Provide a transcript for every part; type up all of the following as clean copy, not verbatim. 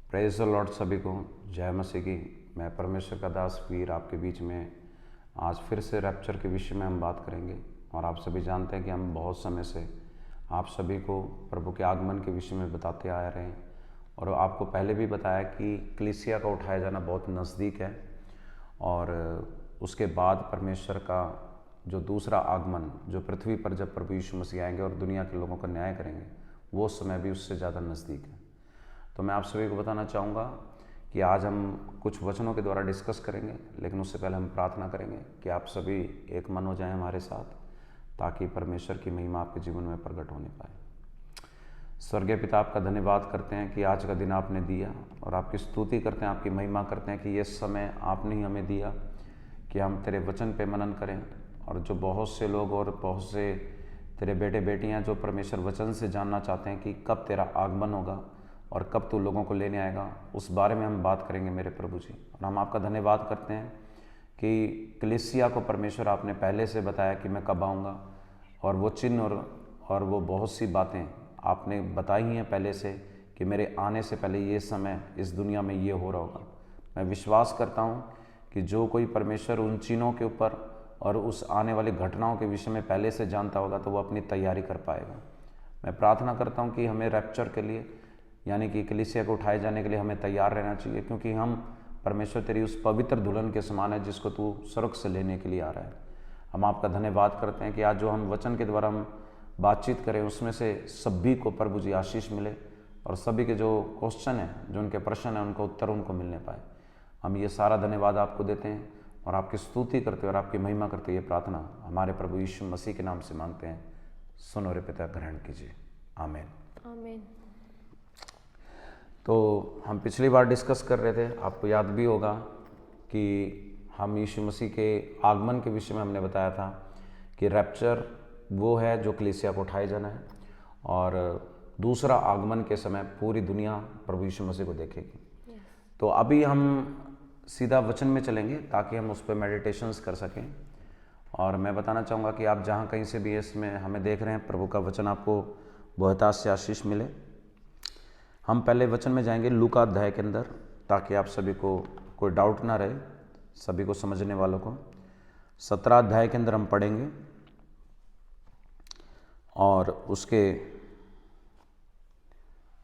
Praise the Lord. सभी को जय मसीह की। मैं परमेश्वर का दास वीर आपके बीच में आज फिर से रैप्चर के विषय में हम बात करेंगे। और आप सभी जानते हैं कि हम बहुत समय से आप सभी को प्रभु के आगमन के विषय में बताते आ रहे हैं, और आपको पहले भी बताया कि कलीसिया का उठाया जाना बहुत नज़दीक है, और उसके बाद परमेश्वर का जो दूसरा आगमन, जो पृथ्वी पर जब प्रभु यीशु मसीह आएंगे और दुनिया के लोगों का न्याय करेंगे, वो समय भी उससे ज़्यादा नज़दीक है। तो मैं आप सभी को बताना चाहूँगा कि आज हम कुछ वचनों के द्वारा डिस्कस करेंगे, लेकिन उससे पहले हम प्रार्थना करेंगे कि आप सभी एक मन हो जाएं हमारे साथ, ताकि परमेश्वर की महिमा आपके जीवन में प्रकट होने पाए। स्वर्गीय पिता, आपका धन्यवाद करते हैं कि आज का दिन आपने दिया, और आपकी स्तुति करते हैं, आपकी महिमा करते हैं कि ये समय आपने ही हमें दिया कि हम तेरे वचन पे मनन करें। और जो बहुत से लोग और बहुत से तेरे बेटे बेटियां जो परमेश्वर वचन से जानना चाहते हैं कि कब तेरा आगमन होगा और कब तू लोगों को लेने आएगा, उस बारे में हम बात करेंगे मेरे प्रभु जी। और हम आपका धन्यवाद करते हैं कि कलीसिया को परमेश्वर आपने पहले से बताया कि मैं कब आऊँगा, और वो चिन्ह और वो बहुत सी बातें आपने बताई हैं पहले से कि मेरे आने से पहले ये समय इस दुनिया में ये हो रहा होगा। मैं विश्वास करता हूँ कि जो कोई परमेश्वर उन चिन्हों के ऊपर और उस आने वाली घटनाओं के विषय में पहले से जानता होगा, तो वो अपनी तैयारी कर पाएगा। मैं प्रार्थना करता हूँ कि हमें रैप्चर के लिए, यानी कि कलीसिया को उठाए जाने के लिए हमें तैयार रहना चाहिए, क्योंकि हम परमेश्वर तेरी उस पवित्र दुल्हन के समान है जिसको तू स्वर्ग से लेने के लिए आ रहा है। हम आपका धन्यवाद करते हैं कि आज जो हम वचन के द्वारा हम बातचीत करें, उसमें से सभी को प्रभु जी आशीष मिले, और सभी के जो क्वेश्चन हैं, जो उनके प्रश्न हैं, उनका उत्तर उनको मिलने पाए। हम ये सारा धन्यवाद आपको देते हैं और आपकी स्तुति करते हैं और आपकी महिमा करते हैं। ये प्रार्थना हमारे प्रभु यीशु मसीह के नाम से मांगते हैं। सुनो रे पिता, ग्रहण कीजिए। आमीन। आमीन। तो हम पिछली बार डिस्कस कर रहे थे, आपको याद भी होगा कि हम यीशु मसीह के आगमन के विषय में हमने बताया था कि रैप्चर वो है जो कलीसिया को उठाए जाना है, और दूसरा आगमन के समय पूरी दुनिया प्रभु यीशु मसीह को देखेगी। तो अभी हम सीधा वचन में चलेंगे ताकि हम उस पर मेडिटेशंस कर सकें। और मैं बताना चाहूँगा कि आप जहाँ कहीं से भी इसमें हमें देख रहे हैं, प्रभु का वचन आपको बहुतायत से आशीष मिले। हम पहले वचन में जाएंगे लूका अध्याय के अंदर, ताकि आप सभी को कोई डाउट ना रहे, सभी को समझने वालों को। 17 अध्याय के अंदर हम पढ़ेंगे, और उसके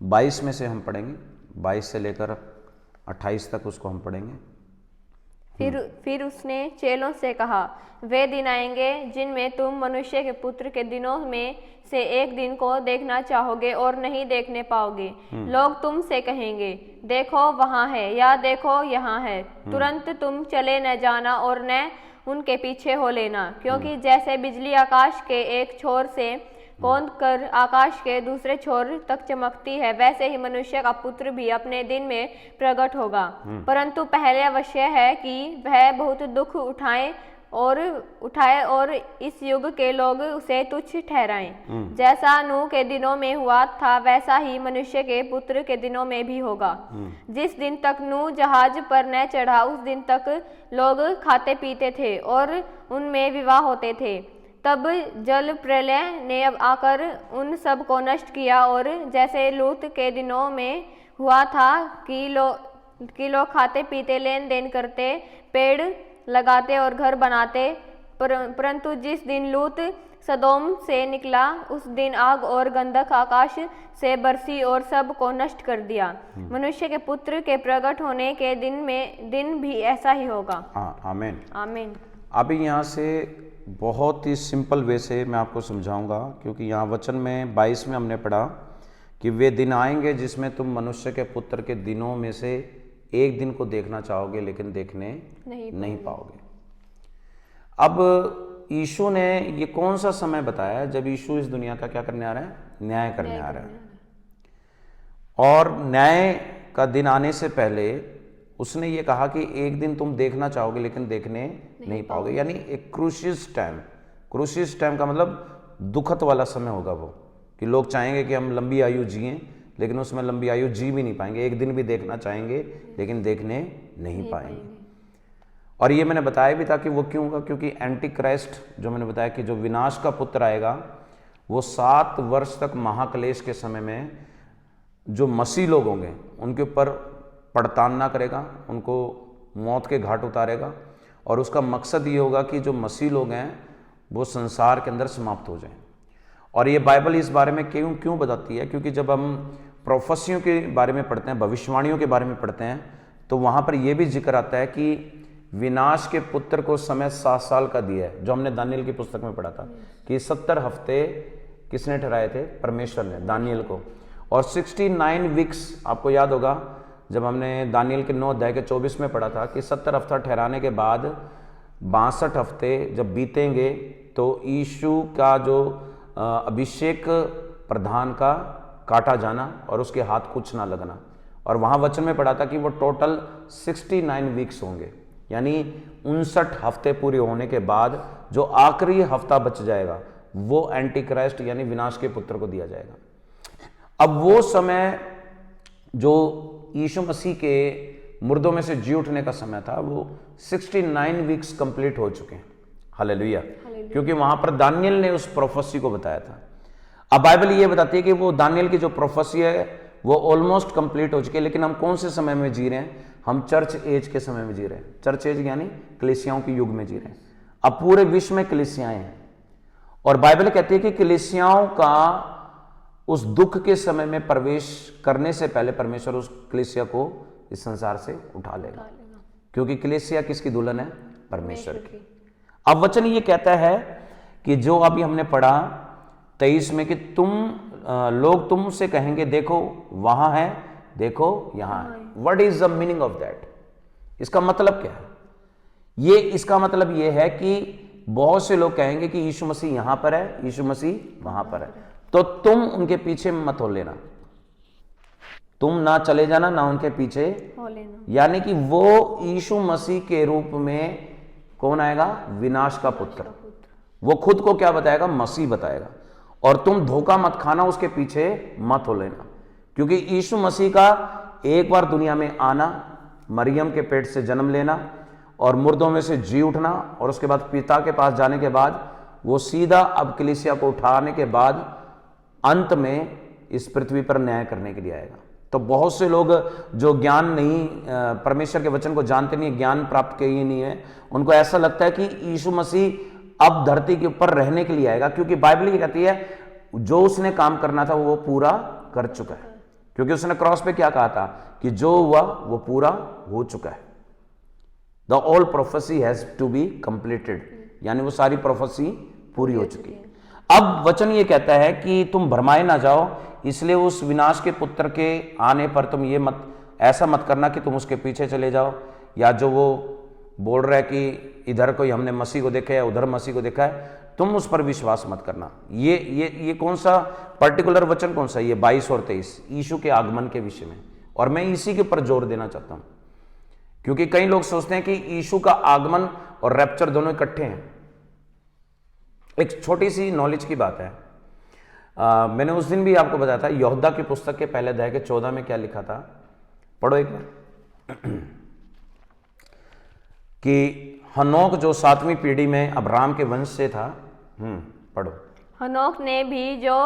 22 में से हम पढ़ेंगे, 22 से लेकर 28 तक उसको हम पढ़ेंगे। फिर उसने चेलों से कहा, वे दिन आएंगे जिनमें तुम मनुष्य के पुत्र के दिनों में से एक दिन को देखना चाहोगे और नहीं देखने पाओगे। लोग तुमसे कहेंगे, देखो वहाँ है, या देखो यहाँ है। तुरंत तुम चले न जाना और न उनके पीछे हो लेना, क्योंकि जैसे बिजली आकाश के एक छोर से कौंध कर आकाश के दूसरे छोर तक चमकती है, वैसे ही मनुष्य का पुत्र भी अपने दिन में प्रकट होगा। परंतु पहले अवश्य है कि वह बहुत दुख उठाए और इस युग के लोग उसे तुच्छ ठहराएं। जैसा नूह के दिनों में हुआ था, वैसा ही मनुष्य के पुत्र के दिनों में भी होगा। जिस दिन तक नूह जहाज पर न चढ़ा, उस दिन तक लोग खाते पीते थे और उनमें विवाह होते थे। तब जल प्रलय ने अब आकर उन सब को नष्ट किया, और जैसे लूत के दिनों में हुआ था कि लोग खाते पीते, लेन देन करते, पेड़ लगाते और घर बनाते। परंतु जिस दिन लूत सदोम से निकला, उस दिन आग और गंधक आकाश से बरसी और सब को नष्ट कर दिया। मनुष्य के पुत्र के प्रकट होने के दिन भी ऐसा ही होगा। आमीन। आमीन। अभी यहाँ से बहुत ही सिंपल वे से मैं आपको समझाऊंगा, क्योंकि यहाँ वचन में 22 में हमने पढ़ा कि वे दिन आएंगे जिसमें तुम मनुष्य के पुत्र के दिनों में से एक दिन को देखना चाहोगे, लेकिन देखने नहीं पाओगे। अब यीशु ने ये कौन सा समय बताया जब यीशु इस दुनिया का क्या करने आ रहा है? न्याय करने आ रहा है। और न्याय का दिन आने से पहले उसने ये कहा कि एक दिन तुम देखना चाहोगे, लेकिन देखने नहीं पाओगे। यानी एक क्रूसिस टाइम का मतलब दुखद वाला समय होगा वो, कि लोग चाहेंगे कि हम लंबी आयु जिएं, लेकिन उसमें लंबी आयु जी भी नहीं पाएंगे। एक दिन भी देखना चाहेंगे, लेकिन देखने नहीं पाएंगे। और ये मैंने बताया भी था कि वो क्यों होगा, क्योंकि एंटी क्राइस्ट, जो मैंने बताया कि जो विनाश का पुत्र आएगा, वो 7 वर्ष तक महाक्लेश के समय में जो मसीह लोग होंगे उनके ऊपर पड़ताल करेगा, उनको मौत के घाट उतारेगा, और उसका मकसद ये होगा कि जो मसीह लोग हैं वो संसार के अंदर समाप्त हो जाएं। और ये बाइबल इस बारे में क्यों बताती है? क्योंकि जब हम प्रोफेसियों के बारे में पढ़ते हैं, भविष्यवाणियों के बारे में पढ़ते हैं, तो वहाँ पर यह भी जिक्र आता है कि विनाश के पुत्र को समय 7 साल का दिया है, जो हमने दानियल की पुस्तक में पढ़ा था कि 70 हफ्ते किसने ठहराए थे? परमेश्वर ने दानियल को। और 69 वीक्स, आपको याद होगा जब हमने दानियल के 9 अध्याय के 24 में पढ़ा था कि 70 हफ्ता ठहराने के बाद 62 हफ्ते जब बीतेंगे तो यीशु का जो अभिषेक प्रधान का काटा जाना और उसके हाथ कुछ ना लगना। और वहाँ वचन में पढ़ा था कि वो टोटल 69 वीक्स होंगे, यानी 59 हफ्ते पूरे होने के बाद जो आखिरी हफ्ता बच जाएगा वो एंटी क्राइस्ट यानी विनाश के पुत्र को दिया जाएगा। अब वो समय जो यीशु मसीह के मुर्दों में से जी उठने का समय था वो 69 वीक्स कंप्लीट हो चुके हैं। हालेलुया, क्योंकि वहां पर दानियल ने उस प्रोफेसी को बताया था। अब बाइबल ये बताती है कि वो दानियल की जो प्रोफेसी है वो ऑलमोस्ट कंप्लीट हो चुकी है, लेकिन हम कौन से समय में जी रहे हैं? हम चर्च एज के समय में जी रहे हैं। चर्च एज यानी कलीसियाओं के युग में जी रहे हैं। अब पूरे विश्व में कलीसियाएं हैं और बाइबल कहती है कि कलीसियाओं का उस दुख के समय में प्रवेश करने से पहले परमेश्वर उस कलीसिया को इस संसार से उठा लेगा, क्योंकि कलीसिया किसकी दुल्हन है? परमेश्वर की। अब वचन ये कहता है कि जो अभी हमने पढ़ा 23 में कि लोग तुमसे कहेंगे देखो वहां है, देखो यहां है। What is the meaning of that? इसका मतलब क्या है? इसका मतलब ये है कि बहुत से लोग कहेंगे कि यीशु मसीह यहां पर है, यीशु मसीह वहां पर है, तो तुम उनके पीछे मत हो लेना, तुम ना चले जाना ना उनके पीछे हो लेना। यानी कि वो यीशु मसीह के रूप में कौन आएगा? विनाश का पुत्र। वो खुद को क्या बताएगा? मसीह बताएगा। और तुम धोखा मत खाना, उसके पीछे मत हो लेना, क्योंकि यीशु मसीह का एक बार दुनिया में आना, मरियम के पेट से जन्म लेना और मुर्दों में से जी उठना और उसके बाद पिता के पास जाने के बाद वो सीधा अब कलीसिया को उठाने के बाद अंत में इस पृथ्वी पर न्याय करने के लिए आएगा। तो बहुत से लोग जो ज्ञान नहीं, परमेश्वर के वचन को जानते नहीं, ज्ञान प्राप्त किए नहीं है, उनको ऐसा लगता है कि यीशु मसीह अब धरती के ऊपर रहने के लिए आएगा, क्योंकि बाइबल ये कहती है जो उसने काम करना था वो पूरा कर चुका है, क्योंकि उसने क्रॉस पे क्या कहा था कि जो हुआ वो पूरा हो चुका है। The all prophecy has to be completed, यानी वो सारी प्रोफेसी पूरी हो चुकी है। अब वचन ये कहता है कि तुम भरमाए ना जाओ, इसलिए उस विनाश के पुत्र के आने पर तुम ये ऐसा मत करना कि तुम उसके पीछे चले जाओ, या जो वो बोल रहा है कि इधर कोई हमने मसीह को देखा है, उधर मसीह को देखा है, तुम उस पर विश्वास मत करना। ये कौन सा पर्टिकुलर वचन कौन सा? ये 22 और 23 यीशु के आगमन के विषय में, और मैं इसी के ऊपर जोर देना चाहता हूं, क्योंकि कई लोग सोचते हैं कि यीशु का आगमन और रैप्चर दोनों इकट्ठे हैं। एक छोटी सी नॉलेज की बात है, मैंने उस दिन भी आपको बताया था, यहूदा की पुस्तक के पहले अध्याय के 14 में क्या लिखा था, पढ़ो एक बार, कि हनोक जो 7वीं पीढ़ी में अब्राहम के वंश से था, पढ़ो। हनोक ने भी जो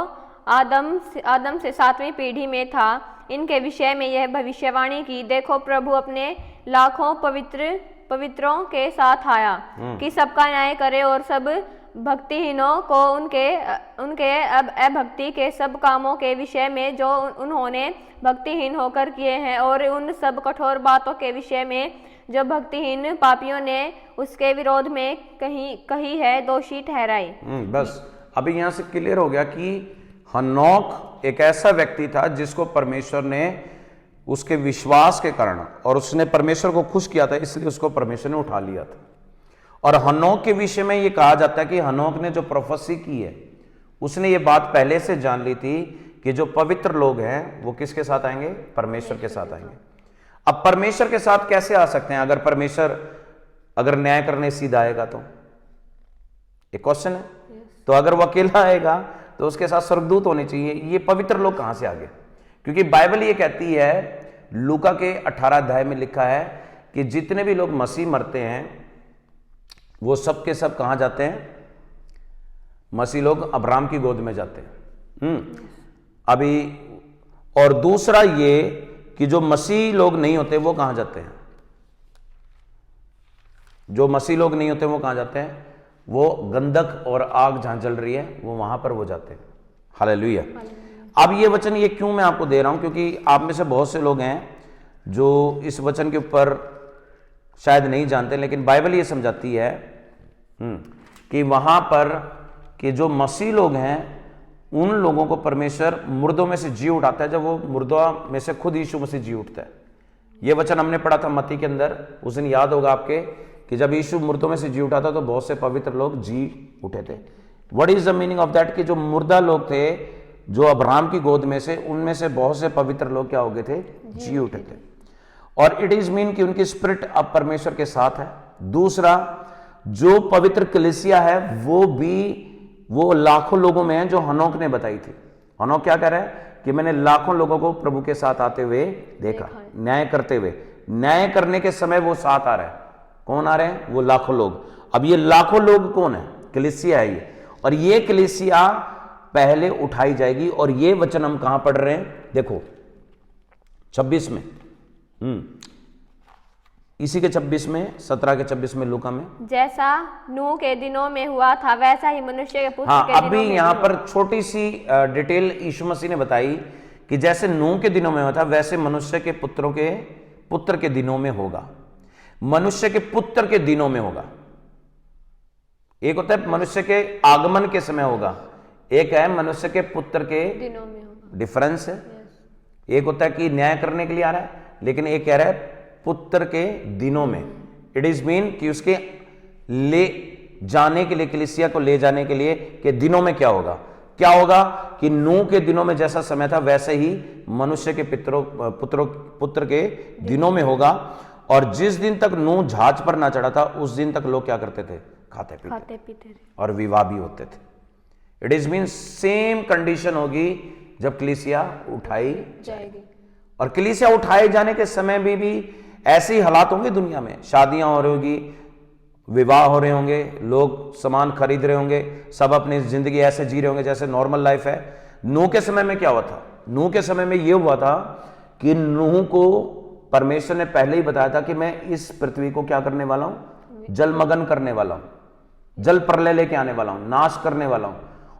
आदम से 7वीं पीढ़ी में था, इनके विषय में यह भविष्यवाणी की, देखो प्रभु अपने लाखों पवित्रों के साथ आया कि सबका न्याय करे और सब भक्तिहीनों को उनके अभक्ति के सब कामों के विषय में जो उन्होंने भक्तिहीन होकर किए हैं, और उन सब कठोर बातों के विषय में जो भक्तिहीन पापियों ने उसके विरोध में कही है, दोषी ठहराई। बस अभी यहां से क्लियर हो गया कि हनोक एक ऐसा व्यक्ति था जिसको परमेश्वर ने उसके विश्वास के कारण, और उसने परमेश्वर को खुश किया था, इसलिए उसको परमेश्वर ने उठा लिया था। और हनोक के विषय में यह कहा जाता है कि हनोक ने जो प्रोफेसी की है, उसने ये बात पहले से जान ली थी कि जो पवित्र लोग हैं वो किसके साथ आएंगे? परमेश्वर के साथ आएंगे। अब परमेश्वर के साथ कैसे आ सकते हैं? अगर परमेश्वर न्याय करने सीधा आएगा तो एक क्वेश्चन है। तो अगर वो अकेला आएगा तो उसके साथ स्वर्गदूत होने चाहिए। ये पवित्र लोग कहां से आ गए? क्योंकि बाइबल ये कहती है, लूका के 18 अध्याय में लिखा है कि जितने भी लोग मसीह मरते हैं वो सब के सब कहां जाते हैं? मसीह लोग अब्राहम की गोद में जाते हैं। अभी और दूसरा ये कि जो मसीह लोग नहीं होते वो कहां जाते हैं? जो मसीह लोग नहीं होते वो कहां जाते हैं? वो गंधक और आग जहां जल रही है वो वहां पर वो जाते हैं। हालेलुया। अब ये वचन ये क्यों मैं आपको दे रहा हूं, क्योंकि आप में से बहुत से लोग हैं जो इस वचन के ऊपर शायद नहीं जानते, लेकिन बाइबल ये समझाती है कि वहां पर कि जो मसीह लोग हैं उन लोगों को परमेश्वर मुर्दों में से जी उठाता है, जब वो मुर्दों में से खुद यीशु मसीह जी उठता है। ये वचन हमने पढ़ा था मत्ती के अंदर, उस दिन याद होगा आपके कि जब यीशु मुर्दों में से जी उठा था तो बहुत से पवित्र लोग जी उठे थे। What is the meaning of that? कि जो मुर्दा लोग थे जो अब्राहम की गोद में से, उनमें से बहुत से पवित्र लोग क्या हो गए थे? जी उठे थे। और इट इज मीन कि उनकी स्पिरिट अब परमेश्वर के साथ है। दूसरा, जो पवित्र कलीसिया है वो लाखों लोगों में है जो हनोक ने बताई थी। हनोक क्या कह रहा है कि मैंने लाखों लोगों को प्रभु के साथ आते हुए देखा, न्याय करते हुए। न्याय करने के समय वो साथ आ रहा है। कौन आ रहे हैं? वो लाखों लोग। अब ये लाखों लोग कौन है? कलीसिया है ये, और ये कलीसिया पहले उठाई जाएगी। और ये वचन हम कहां पढ़ रहे हैं? देखो 26 में, इसी के 26 में, 17 के 26 में, लूका में, जैसा नूह के दिनों में हुआ था वैसा ही मनुष्य के पुत्र के अभी दिनों में यहां पर छोटी सी डिटेल यीशु मसीह ने बताई कि जैसे नूह के दिनों में हुआ था वैसे मनुष्य के पुत्र के दिनों में होगा। मनुष्य के पुत्र के दिनों में होगा। एक होता है मनुष्य के आगमन के समय होगा, एक है मनुष्य के पुत्र के दिनों में होगा। डिफरेंस है। एक होता है कि न्याय करने के लिए आ रहा है, लेकिन एक कह रहा है पुत्र के दिनों में। इट इज मीन कि उसके ले जाने के लिए, कलीसिया को ले जाने के लिए के दिनों में क्या होगा? क्या होगा कि नूह के दिनों में जैसा समय था वैसे ही मनुष्य के पुत्र के दिनों में होगा। और जिस दिन तक नूह जहाज पर ना चढ़ा था उस दिन तक लोग क्या करते थे? खाते पीते और विवाह भी होते थे। It is mean same condition होगी जब कलीसिया उठाई जाएगी। और कलीसिया उठाए जाने के समय भी ऐसे ही हालात होंगे दुनिया में। शादियां हो रही होगी, विवाह हो रहे होंगे, लोग सामान खरीद रहे होंगे, सब अपनी जिंदगी ऐसे जी रहे होंगे जैसे नॉर्मल लाइफ है। नूह के समय में क्या हुआ था? नूह के समय में यह हुआ था कि नूह को परमेश्वर ने पहले ही बताया था कि मैं इस पृथ्वी को क्या करने वाला हूं? जलमग्न करने वाला हूं, जल प्रलय लेके आने वाला हूं, नाश करने वाला हूं।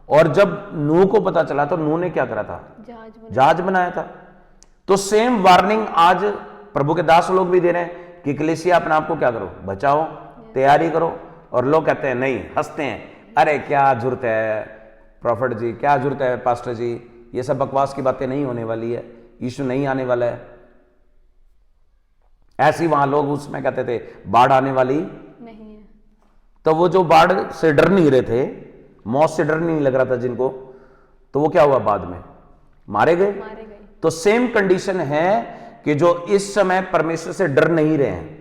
और जब नूह को पता चला तो नूह ने क्या करा था? जहाज बनाया था। तो सेम वार्निंग आज प्रभु के दास लोग भी दे रहे हैं कि कलीसिया अपने आप को क्या करो? बचाओ, तैयारी करो। और लोग कहते हैं नहीं, हंसते हैं, अरे क्या जरूरत है प्रॉफिट जी, क्या जरूरत है पास्टर जी, ये सब बकवास की बातें नहीं होने वाली है, यीशु नहीं आने वाला है। ऐसे ही वहां लोग उसमें कहते थे बाढ़ आने वाली नहीं है। तो वो जो बाढ़ से डर नहीं रहे थे, मौत से डर नहीं लग रहा था जिनको, तो वो क्या हुआ? बाद में मारे गए। तो सेम कंडीशन है कि जो इस समय परमेश्वर से डर नहीं रहे हैं,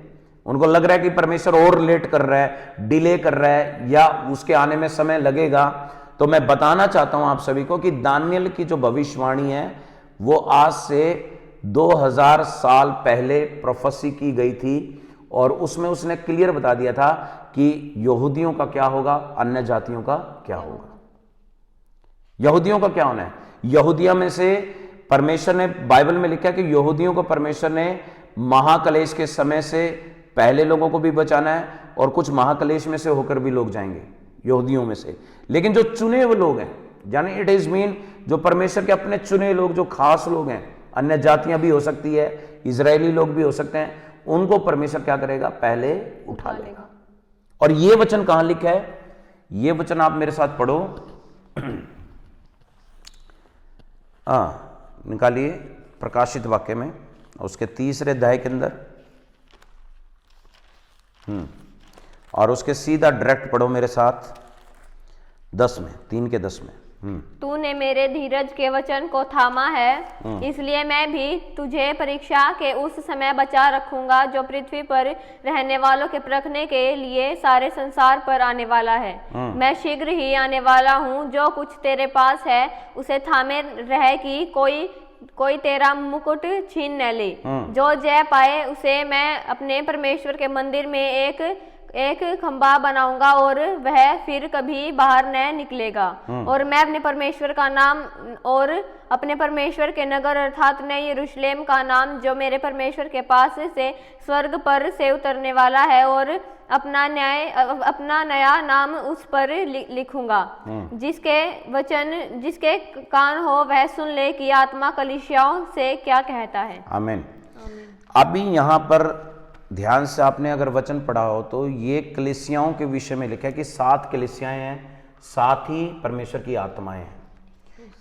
उनको लग रहा है कि परमेश्वर और लेट कर रहा है, डिले कर रहा है, या उसके आने में समय लगेगा। तो मैं बताना चाहता हूं आप सभी को कि दानियल की जो भविष्यवाणी है वो आज से 2000 साल पहले प्रोफेसी की गई थी। और उसमें उसने क्लियर बता दिया था कि यहूदियों का क्या होगा, अन्य जातियों का क्या होगा। यहूदियों का क्या होना है? यहूदियों में से परमेश्वर ने, बाइबल में लिखा है कि यहूदियों को परमेश्वर ने महाकलेश के समय से पहले लोगों को भी बचाना है, और कुछ महाकलेश में से होकर भी लोग जाएंगे यहूदियों में से। लेकिन जो चुने हुए लोग हैं, यानी इट इज मीन जो परमेश्वर के अपने चुने लोग, जो खास लोग हैं, अन्य जातियां भी हो सकती है, इजरायली लोग भी हो सकते हैं, उनको परमेश्वर क्या करेगा? पहले उठा लेगा। और ये वचन कहां लिखा है? ये वचन आप मेरे साथ पढ़ो, निकालिए प्रकाशित वाक्य में, उसके 3 अध्याय के अंदर, और उसके सीधा डायरेक्ट पढ़ो मेरे साथ 10 में, 3 के 10 में। तूने मेरे धीरज के वचन को थामा है, इसलिए मैं भी तुझे परीक्षा के उस समय बचा रखूंगा जो पृथ्वी पर रहने वालों के परखने के लिए सारे संसार पर आने वाला है। मैं शीघ्र ही आने वाला हूँ। जो कुछ तेरे पास है उसे थामे रहे कि कोई तेरा मुकुट छीन न ले। जो जय पाए उसे मैं अपने परमेश्वर के मंदिर में एक एक खंभा बनाऊंगा और वह फिर कभी बाहर न निकलेगा। और मैं अपने परमेश्वर का नाम और अपने परमेश्वर के नगर अर्थात नए यरूशलेम का नाम जो मेरे परमेश्वर के पास से स्वर्ग पर से उतरने वाला है और अपना नया नाम उस पर लिखूंगा। जिसके कान हो वह सुन ले कि आत्मा कलीसियाओं से क्या कहता है। आमीन। अभी यहाँ पर ध्यान से आपने अगर वचन पढ़ा हो तो ये कलीसियाओं के विषय में लिखा है कि 7 कलीसियाएं हैं, 7 ही परमेश्वर की आत्माएं हैं।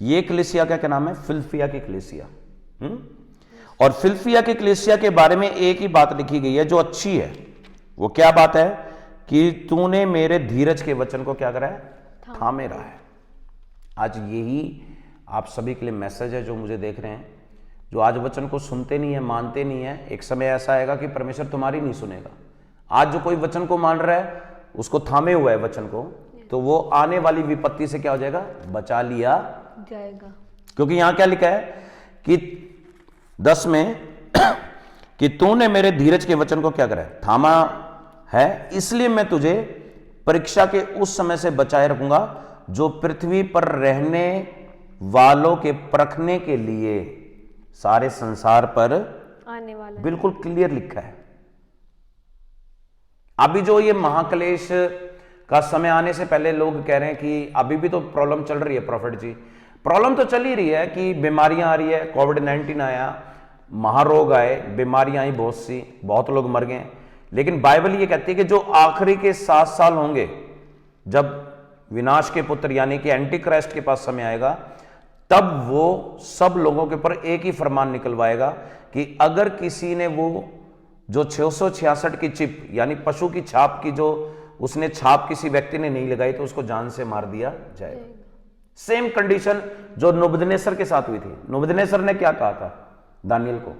ये कलीसिया का क्या नाम है? फिलफिया की कलीसिया। और फिलफिया की कलीसिया के बारे में एक ही बात लिखी गई है जो अच्छी है। वो क्या बात है? कि तूने मेरे धीरज के वचन को क्या करा है? थामे रहा है। आज यही आप सभी के लिए मैसेज है जो मुझे देख रहे हैं, जो आज वचन को सुनते नहीं है, मानते नहीं है। एक समय ऐसा आएगा कि परमेश्वर तुम्हारी नहीं सुनेगा। आज जो कोई वचन को मान रहा है, उसको थामे हुआ है वचन को, तो वो आने वाली विपत्ति से क्या हो जाएगा? बचा लिया जाएगा। क्योंकि यहां क्या लिखा है कि 10 में कि तूने मेरे धीरज के वचन को क्या करा है? थामा है, इसलिए मैं तुझे परीक्षा के उस समय से बचाए रखूंगा जो पृथ्वी पर रहने वालों के परखने के लिए सारे संसार पर आने वाला। बिल्कुल क्लियर लिखा है। अभी जो ये महाक्लेश का समय आने से पहले लोग कह रहे हैं कि अभी भी तो प्रॉब्लम चल रही है। प्रॉफिट जी, प्रॉब्लम तो चल ही रही है कि बीमारियां आ रही है, कोविड-19 आया, महारोग आए, बीमारियां आई बहुत सी, बहुत लोग मर गए। लेकिन बाइबल ये कहती है कि जो आखिरी के 7 साल होंगे, जब विनाश के पुत्र यानी कि एंटी क्राइस्ट के पास समय आएगा, तब वो सब लोगों के ऊपर एक ही फरमान निकलवाएगा कि अगर किसी ने वो जो 666 की चिप यानी पशु की छाप की जो उसने छाप किसी व्यक्ति ने नहीं लगाई तो उसको जान से मार दिया जाएगा। सेम कंडीशन जो नबूकदनेस्सर के साथ हुई थी। नबूकदनेस्सर ने क्या कहा था दानियल को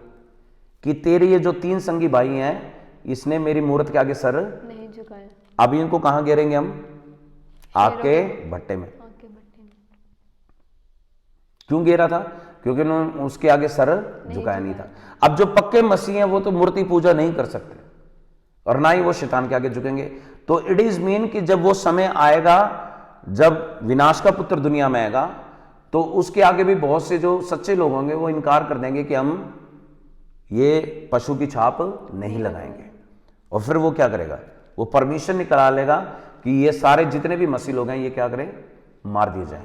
कि तेरे ये जो 3 संगी भाई हैं, इसने मेरी मूर्त के आगे सर नहीं झुकाया। अभी इनको कहां गिरेंगे हम? आग के भट्टे में। क्यों गिरा था? क्योंकि उन्होंने उसके आगे सर झुकाया नहीं था। अब जो पक्के मसीह हैं वो तो मूर्ति पूजा नहीं कर सकते और ना ही वो शैतान के आगे झुकेंगे। तो इट इज मीन कि जब वो समय आएगा, जब विनाश का पुत्र दुनिया में आएगा, तो उसके आगे भी बहुत से जो सच्चे लोग होंगे वो इनकार कर देंगे कि हम ये पशु की छाप नहीं लगाएंगे। और फिर वो क्या करेगा? वो परमिशन निकाल लेगा कि ये सारे जितने भी मसीह लोग हैं ये क्या करें? मार दिए जाए।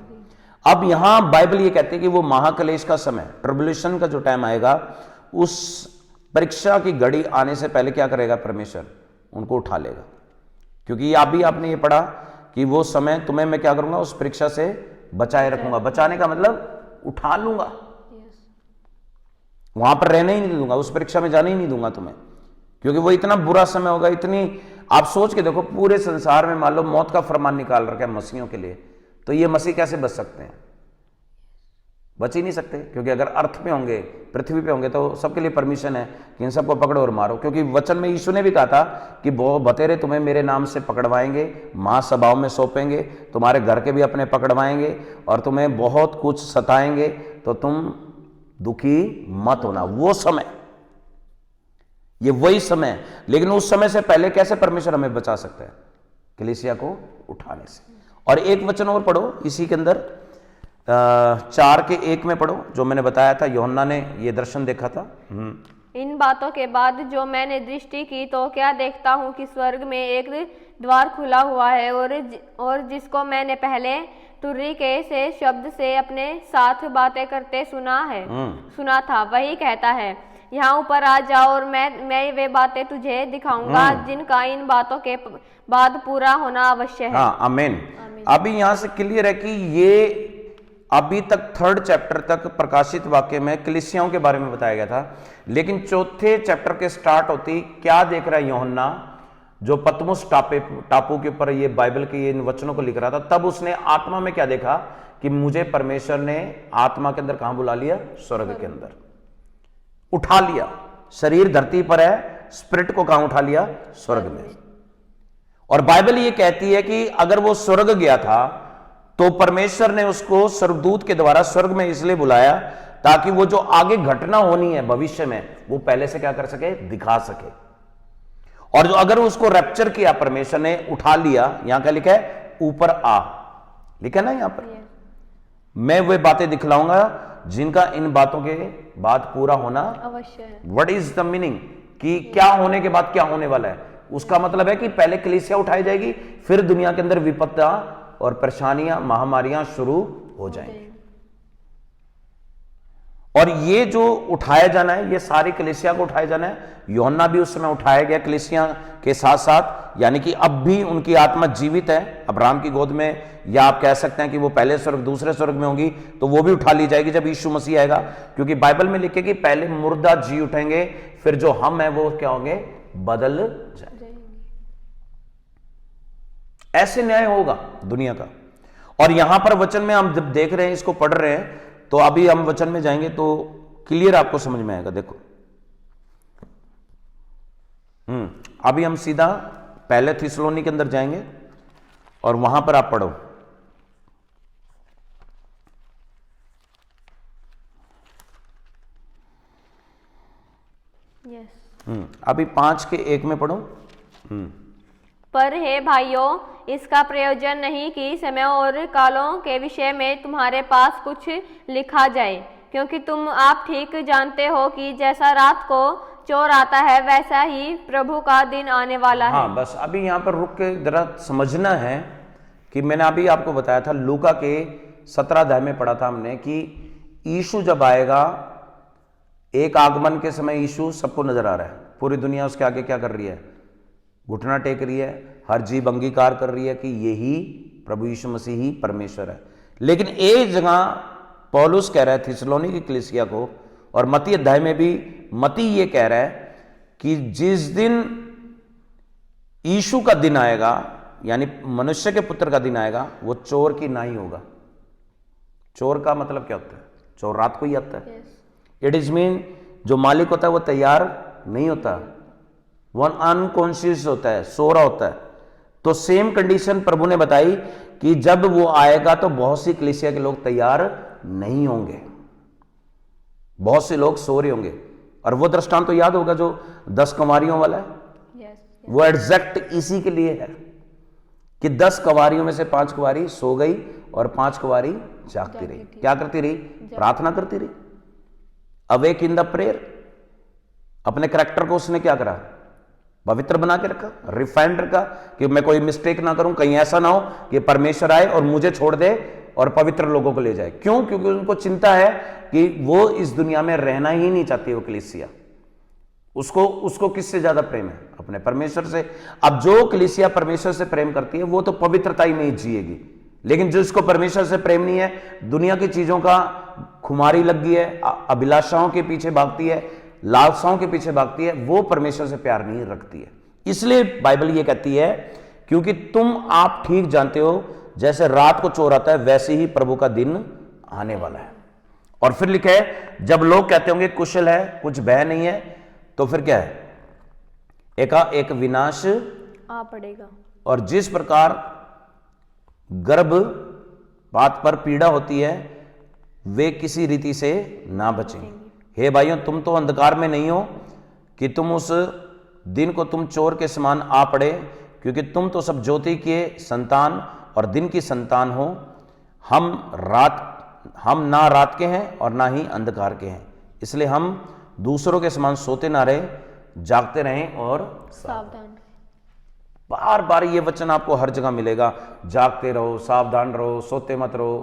अब यहां बाइबल ये कहती है कि वो महाक्लेश का समय, ट्रिब्यूलेशन का जो टाइम आएगा, उस परीक्षा की घड़ी आने से पहले क्या करेगा? परमेश्वर उनको उठा लेगा। क्योंकि अभी आपने ये पढ़ा कि वो समय तुम्हें मैं क्या करूंगा? उस परीक्षा से बचाए रखूंगा। बचाने का मतलब उठा लूंगा, वहां पर रहने ही नहीं दूंगा, उस परीक्षा में जाने ही नहीं दूंगा तुम्हें। क्योंकि वो इतना बुरा समय होगा, इतनी, आप सोच के देखो, पूरे संसार में मान लो मौत का फरमान निकाल रखा है मसीहियों के लिए, तो ये मसीह कैसे बच सकते हैं? बच ही नहीं सकते। क्योंकि अगर अर्थ पे होंगे, पृथ्वी पे होंगे, तो सबके लिए परमिशन है कि इन सबको पकड़ो और मारो। क्योंकि वचन में यीशु ने भी कहा था कि बहुत बतेरे तुम्हें मेरे नाम से पकड़वाएंगे, महासभाओं में सौंपेंगे, तुम्हारे घर के भी अपने पकड़वाएंगे और तुम्हें बहुत कुछ सताएंगे, तो तुम दुखी मत होना। वो समय, ये वही समय है। लेकिन उस समय से पहले कैसे परमेश्वर हमें बचा सकता है? कलीसिया को उठाने से। और एक वचन और पढ़ो इसी के अंदर, 4:1 में पढ़ो, जो मैंने बताया था यूहन्ना ने ये दर्शन देखा था। इन बातों के बाद जो मैंने दृष्टि की तो क्या देखता हूँ कि स्वर्ग में एक द्वार खुला हुआ है और जिसको मैंने पहले तुर्री के से शब्द से अपने साथ बातें करते सुना था, वही कहता है, यहाँ ऊपर आ जाओ और मैं वे बातें तुझे दिखाऊंगा जिनका इन बातों के बाद पूरा होना आवश्यक है। हाँ, आमीन। अभी यहां से क्लियर है कि ये अभी तक 3rd चैप्टर तक प्रकाशित वाक्य में कलीसियाओं के बारे में बताया गया था। लेकिन 4थे चैप्टर के स्टार्ट होती क्या देख रहा है यूहन्ना, जो पतमुस टापू के ऊपर ये बाइबल के इन वचनों को लिख रहा था, तब उसने आत्मा में क्या देखा कि मुझे परमेश्वर ने आत्मा के अंदर कहां बुला लिया? स्वर्ग के अंदर उठा लिया। शरीर धरती पर है, स्पिरिट को कहां उठा लिया? स्वर्ग में। और बाइबल ये कहती है कि अगर वो स्वर्ग गया था तो परमेश्वर ने उसको स्वर्गदूत के द्वारा स्वर्ग में इसलिए बुलाया ताकि वो जो आगे घटना होनी है भविष्य में, वो पहले से क्या कर सके? दिखा सके। और जो अगर उसको रैप्चर किया परमेश्वर ने, उठा लिया, यहां क्या लिखा है, ऊपर आ, लिखा है ना यहां पर, मैं वे बातें दिखलाऊंगा जिनका इन बातों के बाद पूरा होना अवश्य है। व्हाट इज द मीनिंग, कि क्या होने के बाद क्या होने वाला है? उसका मतलब है कि पहले कलीसिया उठाई जाएगी, फिर दुनिया के अंदर विपत्ता और परेशानियां, महामारियां शुरू हो जाएंगी। और ये जो उठाया जाना है, ये सारी कलीसिया को उठाया जाना है। यूहन्ना भी उस समय उठाया गया कलीसिया के साथ साथ, यानी कि अब भी उनकी आत्मा जीवित है अब्राहम की गोद में, या आप कह सकते हैं कि वो पहले स्वर्ग दूसरे स्वर्ग में होंगी, तो वो भी उठा ली जाएगी जब यीशु मसीह आएगा। क्योंकि बाइबल में लिखे कि पहले मुर्दा जी उठेंगे, फिर जो हम है वो क्या होंगे, बदल जाएंगे। ऐसे न्याय होगा दुनिया का। और यहां पर वचन में हम जब देख रहे हैं, इसको पढ़ रहे हैं, तो अभी हम वचन में जाएंगे तो क्लियर आपको समझ में आएगा। देखो अभी हम सीधा पहले थिस्सलुनी के अंदर जाएंगे और वहां पर आप पढ़ो। अभी 5:1 में पढ़ो। पर हे भाइयों, इसका प्रयोजन नहीं कि समय और कालों के विषय में तुम्हारे पास कुछ लिखा जाए, क्योंकि तुम आप ठीक जानते हो कि जैसा रात को चोर आता है, वैसा ही प्रभु का दिन आने वाला है। हाँ, बस अभी यहाँ पर रुक के जरा समझना है कि मैंने अभी आपको बताया था, लूका के 17 अध्याय में पढ़ा था हमने कि यीशु जब आएगा, एक आगमन के समय यीशु सबको नजर आ रहा है, पूरी दुनिया उसके आगे क्या कर रही है, घुटना टेक रही है, हर जीव अंगीकार कर रही है कि यही प्रभु यीशु मसीह ही परमेश्वर है। लेकिन एक जगह पौलुस कह रहा है थिस्सलुनी की कलीसिया को, और मत्ती अध्याय में भी मत्ती ये कह रहा है कि जिस दिन यीशु का दिन आएगा, यानी मनुष्य के पुत्र का दिन आएगा, वो चोर की नाई होगा। चोर का मतलब क्या होता है, चोर रात को ही आता है। इट इज मीन जो मालिक होता है वो तैयार नहीं होता, वो अनकॉन्शियस होता है, सो रहा होता है। तो सेम कंडीशन प्रभु ने बताई कि जब वो आएगा तो बहुत सी कलीसिया के लोग तैयार नहीं होंगे, बहुत से लोग सो रहे होंगे। और वो दृष्टांत तो याद होगा जो 10 कुंवारियों वाला है, वो एग्जैक्ट इसी के लिए है कि 10 कुंवारियों में से 5 कुंवारी सो गई और 5 कुंवारी जागती रही। क्या करती रही, प्रार्थना करती रही, अवेक इन द प्रेयर। अपने कैरेक्टर को उसने क्या करा, पवित्र बना के रखा, रिफाइंड रखा, कि मैं कोई मिस्टेक ना करूं, कहीं ऐसा ना हो कि परमेश्वर आए और मुझे छोड़ दे और पवित्र लोगों को ले जाए। क्यों? क्योंकि उनको चिंता है कि वो इस दुनिया में रहना ही नहीं चाहती वो कलीसिया। उसको किससे ज्यादा प्रेम है, अपने परमेश्वर से। अब जो कलीसिया परमेश्वर से प्रेम करती है वो तो पवित्रता ही नहीं जिएगी, लेकिन जिसको परमेश्वर से प्रेम नहीं है, दुनिया की चीजों का खुमारी लग गई है, अभिलाषाओं के पीछे भागती है, लालसाओं के पीछे भागती है, वो परमेश्वर से प्यार नहीं रखती है। इसलिए बाइबल ये कहती है, क्योंकि तुम आप ठीक जानते हो जैसे रात को चोर आता है, वैसे ही प्रभु का दिन आने वाला है। और फिर लिखा है, जब लोग कहते होंगे कुशल है, कुछ भय नहीं है, तो फिर क्या है, एक विनाश आ पड़ेगा। और जिस प्रकार गर्भपात पर पीड़ा होती है, वे किसी रीति से ना बचेंगे। हे भाइयों, तुम तो अंधकार में नहीं हो कि तुम उस दिन को तुम चोर के समान आ पड़े, क्योंकि तुम तो सब ज्योति के संतान और दिन की संतान हो। हम ना रात के हैं और ना ही अंधकार के हैं, इसलिए हम दूसरों के समान सोते ना रहे, जागते रहें और सावधान। बार बार ये वचन आपको हर जगह मिलेगा, जागते रहो, सावधान रहो, सोते मत रहो।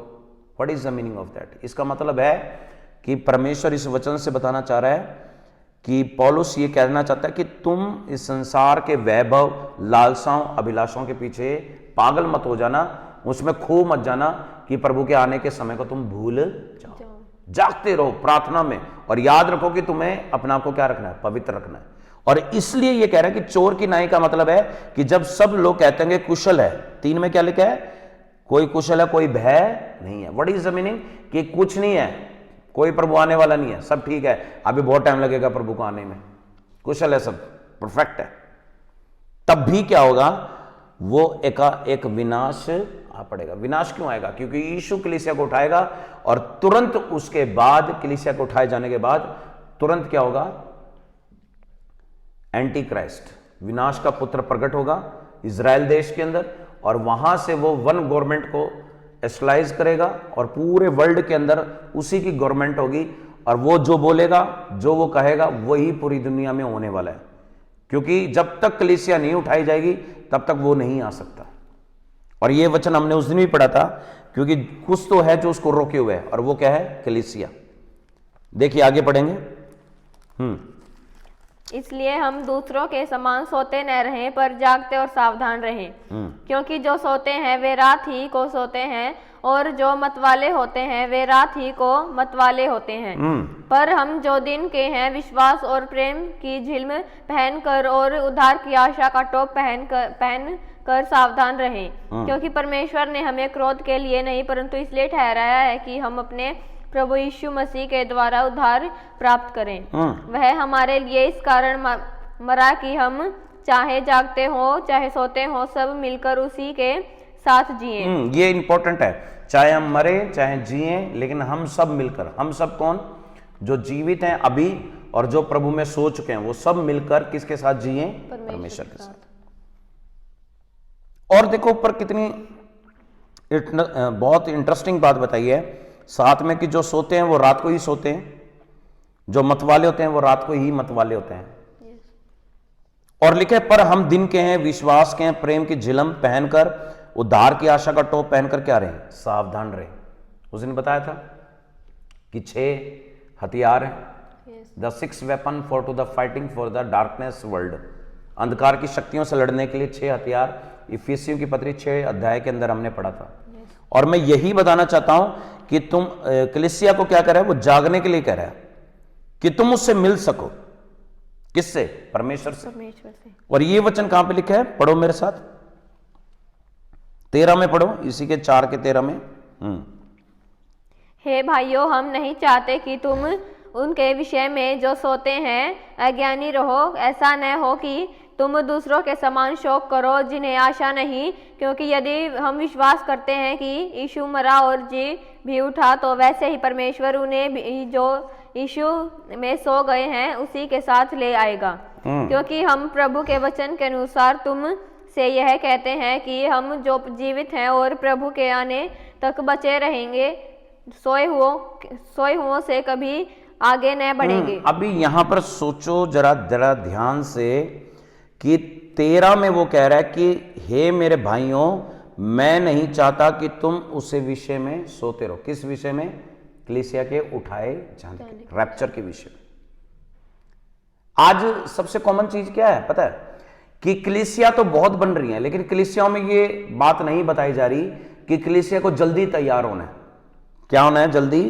What is the meaning of that? इसका मतलब है कि परमेश्वर इस वचन से बताना चाह रहा है कि पौलुस ये कहना चाहता है कि तुम इस संसार के वैभव, लालसाओं, अभिलाषाओं के पीछे पागल मत हो जाना, उसमें खो मत जाना कि प्रभु के आने के समय को तुम भूल जाओ। जागते रहो प्रार्थना में, और याद रखो कि तुम्हें अपना को क्या रखना है, पवित्र रखना है। और इसलिए ये कह रहा है कि चोर की नाई का मतलब है कि जब सब लोग कहते हैं कुशल है, 3 में क्या लिखा है, कोई कुशल है, कोई भय नहीं है। What is the meaning? कि कुछ नहीं है, कोई प्रभु आने वाला नहीं है, सब ठीक है, अभी बहुत टाइम लगेगा प्रभु को आने में, कुशल है, सब परफेक्ट है। तब भी क्या होगा, वो एक विनाश आ पड़ेगा। विनाश क्यों आएगा? क्योंकि यीशु कलीसिया को उठाएगा, और तुरंत उसके बाद, कलीसिया को उठाए जाने के बाद तुरंत क्या होगा, एंटी क्राइस्ट, विनाश का पुत्र प्रकट होगा इजराइल देश के अंदर, और वहां से वो वन गवर्नमेंट को एस्टलाइज करेगा और पूरे वर्ल्ड के अंदर उसी की गवर्नमेंट होगी, और वो जो बोलेगा, जो वो कहेगा, वही पूरी दुनिया में होने वाला है। क्योंकि जब तक कलीसिया नहीं उठाई जाएगी तब तक वो नहीं आ सकता। और ये वचन हमने उस दिन भी पढ़ा था, क्योंकि कुछ तो है जो उसको रोके हुए है, और वो क्या है? कलीसिया। देखिए आगे पढ़ेंगे। इसलिए हम दूसरों के समान सोते न रहें, पर जागते और सावधान रहें। क्योंकि जो सोते हैं वे रात ही को सोते हैं, और जो मतवाले होते हैं वे रात ही को मतवाले होते हैं। पर हम जो दिन के हैं, विश्वास और प्रेम की झिल्म पहनकर और उद्धार की आशा का टोप पहन कर सावधान रहें। क्योंकि परमेश्वर ने हमें क्रोध के लिए नहीं, परंतु इसलिए ठहराया है कि हम अपने प्रभु यीशु मसीह के द्वारा उद्धार प्राप्त करें। वह हमारे लिए इस कारण मरा कि हम चाहे जागते हो चाहे सोते हो, सब मिलकर उसी के साथ जिए। ये इंपॉर्टेंट है, चाहे हम मरे चाहे जिए, लेकिन हम सब मिलकर, हम सब कौन? जो जीवित हैं अभी और जो प्रभु में सो चुके हैं, वो सब मिलकर किसके साथ जिए? परमेश्वर के साथ। और देखो ऊपर कितनी बहुत इंटरेस्टिंग बात बताई है साथ में, कि जो सोते हैं वो रात को ही सोते हैं, जो मतवाले होते हैं वो रात को ही मतवाले होते हैं। और लिखे, पर हम दिन के हैं, विश्वास के हैं, प्रेम की झिलम पहनकर, उद्धार की आशा का टोप पहनकर क्या रहे? सावधान रहे। उस दिन बताया था कि 6 हथियार हैं, the 6 weapon for to the fighting for the darkness world. अंधकार की शक्तियों से लड़ने के लिए 6 हथियार, इफिसियों की पत्री 6 अध्याय के अंदर हमने पढ़ा था। और मैं यही बताना चाहता हूं कि तुम कलीसिया को क्या कर रहा है? वो जागने के लिए कह रहा है कि तुम उससे मिल सको। किससे? परमेश्वर से। और ये वचन कहां पे लिखा है? पढ़ो मेरे साथ, 13 में पढ़ो, इसी के 4 के 13 में। हे भाइयों, हम नहीं चाहते कि तुम उनके विषय में जो सोते हैं अज्ञानी रहो। ऐसा न हो कि तुम दूसरों के समान शोक करो जिन्हें आशा नहीं। क्योंकि यदि हम विश्वास करते हैं कि यीशु मरा और जी भी उठा, तो वैसे ही परमेश्वर उन्हें भी जो यीशु में सो गए हैं उसी के साथ ले आएगा। क्योंकि हम प्रभु के वचन के अनुसार तुम से यह कहते हैं कि हम जो जीवित हैं और प्रभु के आने तक बचे रहेंगे, सोए हुओं से कभी आगे न बढ़ेंगे। अभी यहां पर सोचो जरा ध्यान से कि 13 में वो कह रहा है कि हे मेरे भाइयों, मैं नहीं चाहता कि तुम उसे विषय में सोते रहो। किस विषय में? कलीसिया के उठाए जाने के, रैप्चर के विषय में। आज सबसे कॉमन चीज क्या है पता है? कि कलीसिया तो बहुत बन रही है, लेकिन कलीसियाओं में ये बात नहीं बताई जा रही कि कलीसिया को जल्दी तैयार होना है। क्या होना है? जल्दी।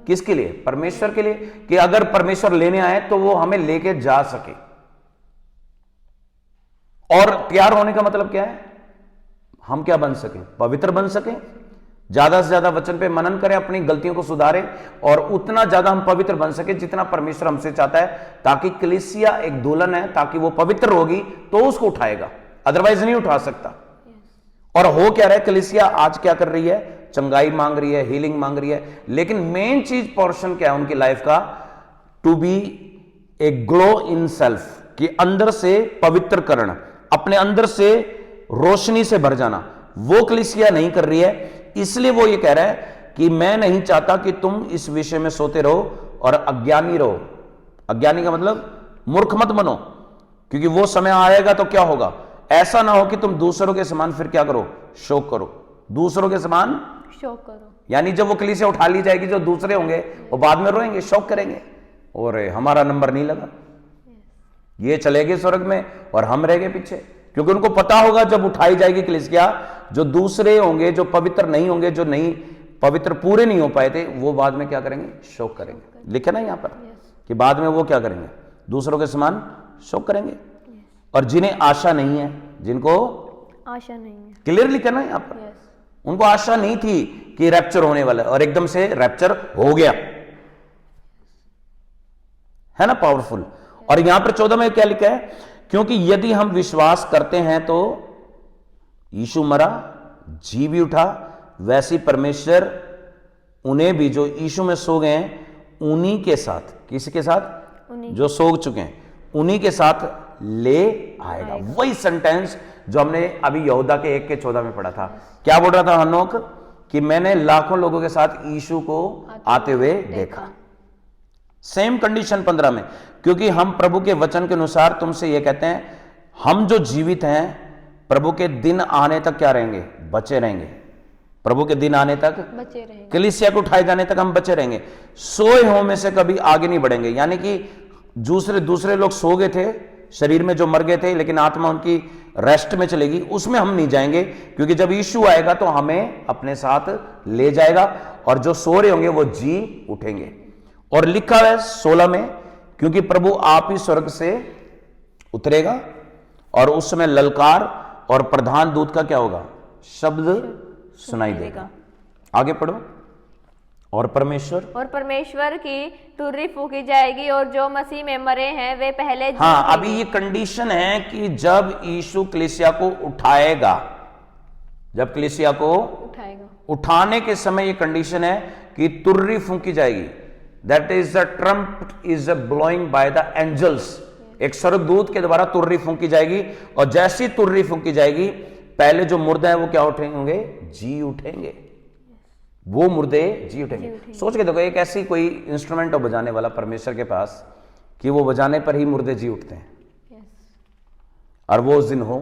किसके लिए? परमेश्वर के लिए, कि अगर परमेश्वर लेने आए तो वो हमें लेके जा सके। और तैयार होने का मतलब क्या है? हम क्या बन सके? पवित्र बन सके, ज्यादा से ज्यादा वचन पे मनन करें, अपनी गलतियों को सुधारें, और उतना ज्यादा हम पवित्र बन सके जितना परमेश्वर हमसे चाहता है, ताकि कलीसिया एक दुल्हन है, ताकि वो पवित्र होगी तो उसको उठाएगा, अदरवाइज नहीं उठा सकता। और हो क्या रहा है? कलीसिया आज क्या कर रही है? चंगाई मांग रही है, हीलिंग मांग रही है, लेकिन मेन चीज पोर्शन क्या है उनकी लाइफ का? To be a glow in self, कि अंदर से पवित्रकरण, अपने अंदर से रोशनी से भर जाना, वो कलीसिया नहीं कर रही है। इसलिए वो ये कह रहा है कि मैं नहीं चाहता कि तुम इस विषय में सोते रहो और अज्ञानी रहो। अज्ञानी का मतलब मूर्ख मत बनो, क्योंकि वो समय आएगा तो क्या होगा? ऐसा ना हो कि तुम दूसरों के समान फिर क्या करो? शोक करो। दूसरों के समान शोक करो, यानी जब वो कलीसिया उठा ली जाएगी, जो दूसरे होंगे वो बाद में रोएंगे, शोक करेंगे, और हमारा नंबर नहीं लगा, ये चलेंगे स्वर्ग में और हम रह गए पीछे। क्योंकि उनको पता होगा जब उठाई जाएगी कलीसिया, जो दूसरे होंगे, जो पवित्र नहीं होंगे, जो नहीं पवित्र पूरे नहीं हो पाए थे, वो बाद में क्या करेंगे? शोक करेंगे। लिखे ना यहां पर कि बाद में वो क्या करेंगे? दूसरों के समान शोक करेंगे। और जिन्हें आशा नहीं है, जिनको आशा नहीं है, क्लियर लिखा ना यहां पर, उनको आशा नहीं थी कि रैप्चर होने वाला है, और एकदम से रैप्चर हो गया, है ना? पावरफुल। और यहां पर 14 में क्या लिखा है? क्योंकि यदि हम विश्वास करते हैं तो यीशु मरा, जी भी उठा, वैसे परमेश्वर उन्हें भी जो यीशु में सो गए हैं उन्हीं के साथ, किसी के साथ? जो सो चुके हैं उन्हीं के साथ ले आएगा। वही सेंटेंस जो हमने अभी यहूदा के 1:14 में पढ़ा था। क्या बोल रहा था हनोक? कि मैंने लाखों लोगों के साथ यीशु को आते हुए देखा। सेम कंडीशन 15 में, क्योंकि हम प्रभु के वचन के अनुसार तुमसे यह कहते हैं, हम जो जीवित हैं प्रभु के दिन आने तक क्या रहेंगे? बचे रहेंगे। प्रभु के दिन आने तक बचे रहेंगे, कलीसिया को उठाए जाने तक हम बचे रहेंगे। सोए हुओं में से कभी आगे नहीं बढ़ेंगे। यानी कि दूसरे लोग सो गए थे, शरीर में जो मर गए थे, लेकिन आत्मा उनकी रेस्ट में चलेगी, उसमें हम नहीं जाएंगे, क्योंकि जब यीशु आएगा तो हमें अपने साथ ले जाएगा और जो सो रहे होंगे वो जी उठेंगे। और लिखा है 16 में, क्योंकि प्रभु आप ही स्वर्ग से उतरेगा और उस समय ललकार और प्रधान दूत का क्या होगा? शब्द सुनाई देगा। आगे पढ़ो। और परमेश्वर की तुर्री फूकी जाएगी और जो मसीह में मरे हैं वे पहले जी हाँ, उठेंगे। अभी ये कंडीशन है कि जब यीशु कलीसिया को उठाएगा, जब कलीसिया को उठाएगा, उठाने के समय ये कंडीशन है कि तुर्री फूकी जाएगी। That is the trump is blowing by the angels. एक स्वर्गदूत के द्वारा तुर्री फूकी जाएगी और जैसी तुर्री फूकी जाएगी, पहले जो मुर्दे हैं वो क्या उठेंगे? जी उठेंगे। वो मुर्दे जी उठेंगे। सोच के देखो, एक ऐसी कोई इंस्ट्रूमेंट हो बजाने वाला परमेश्वर के पास कि वो बजाने पर ही मुर्दे जी उठते हैं। और वो उस दिन हो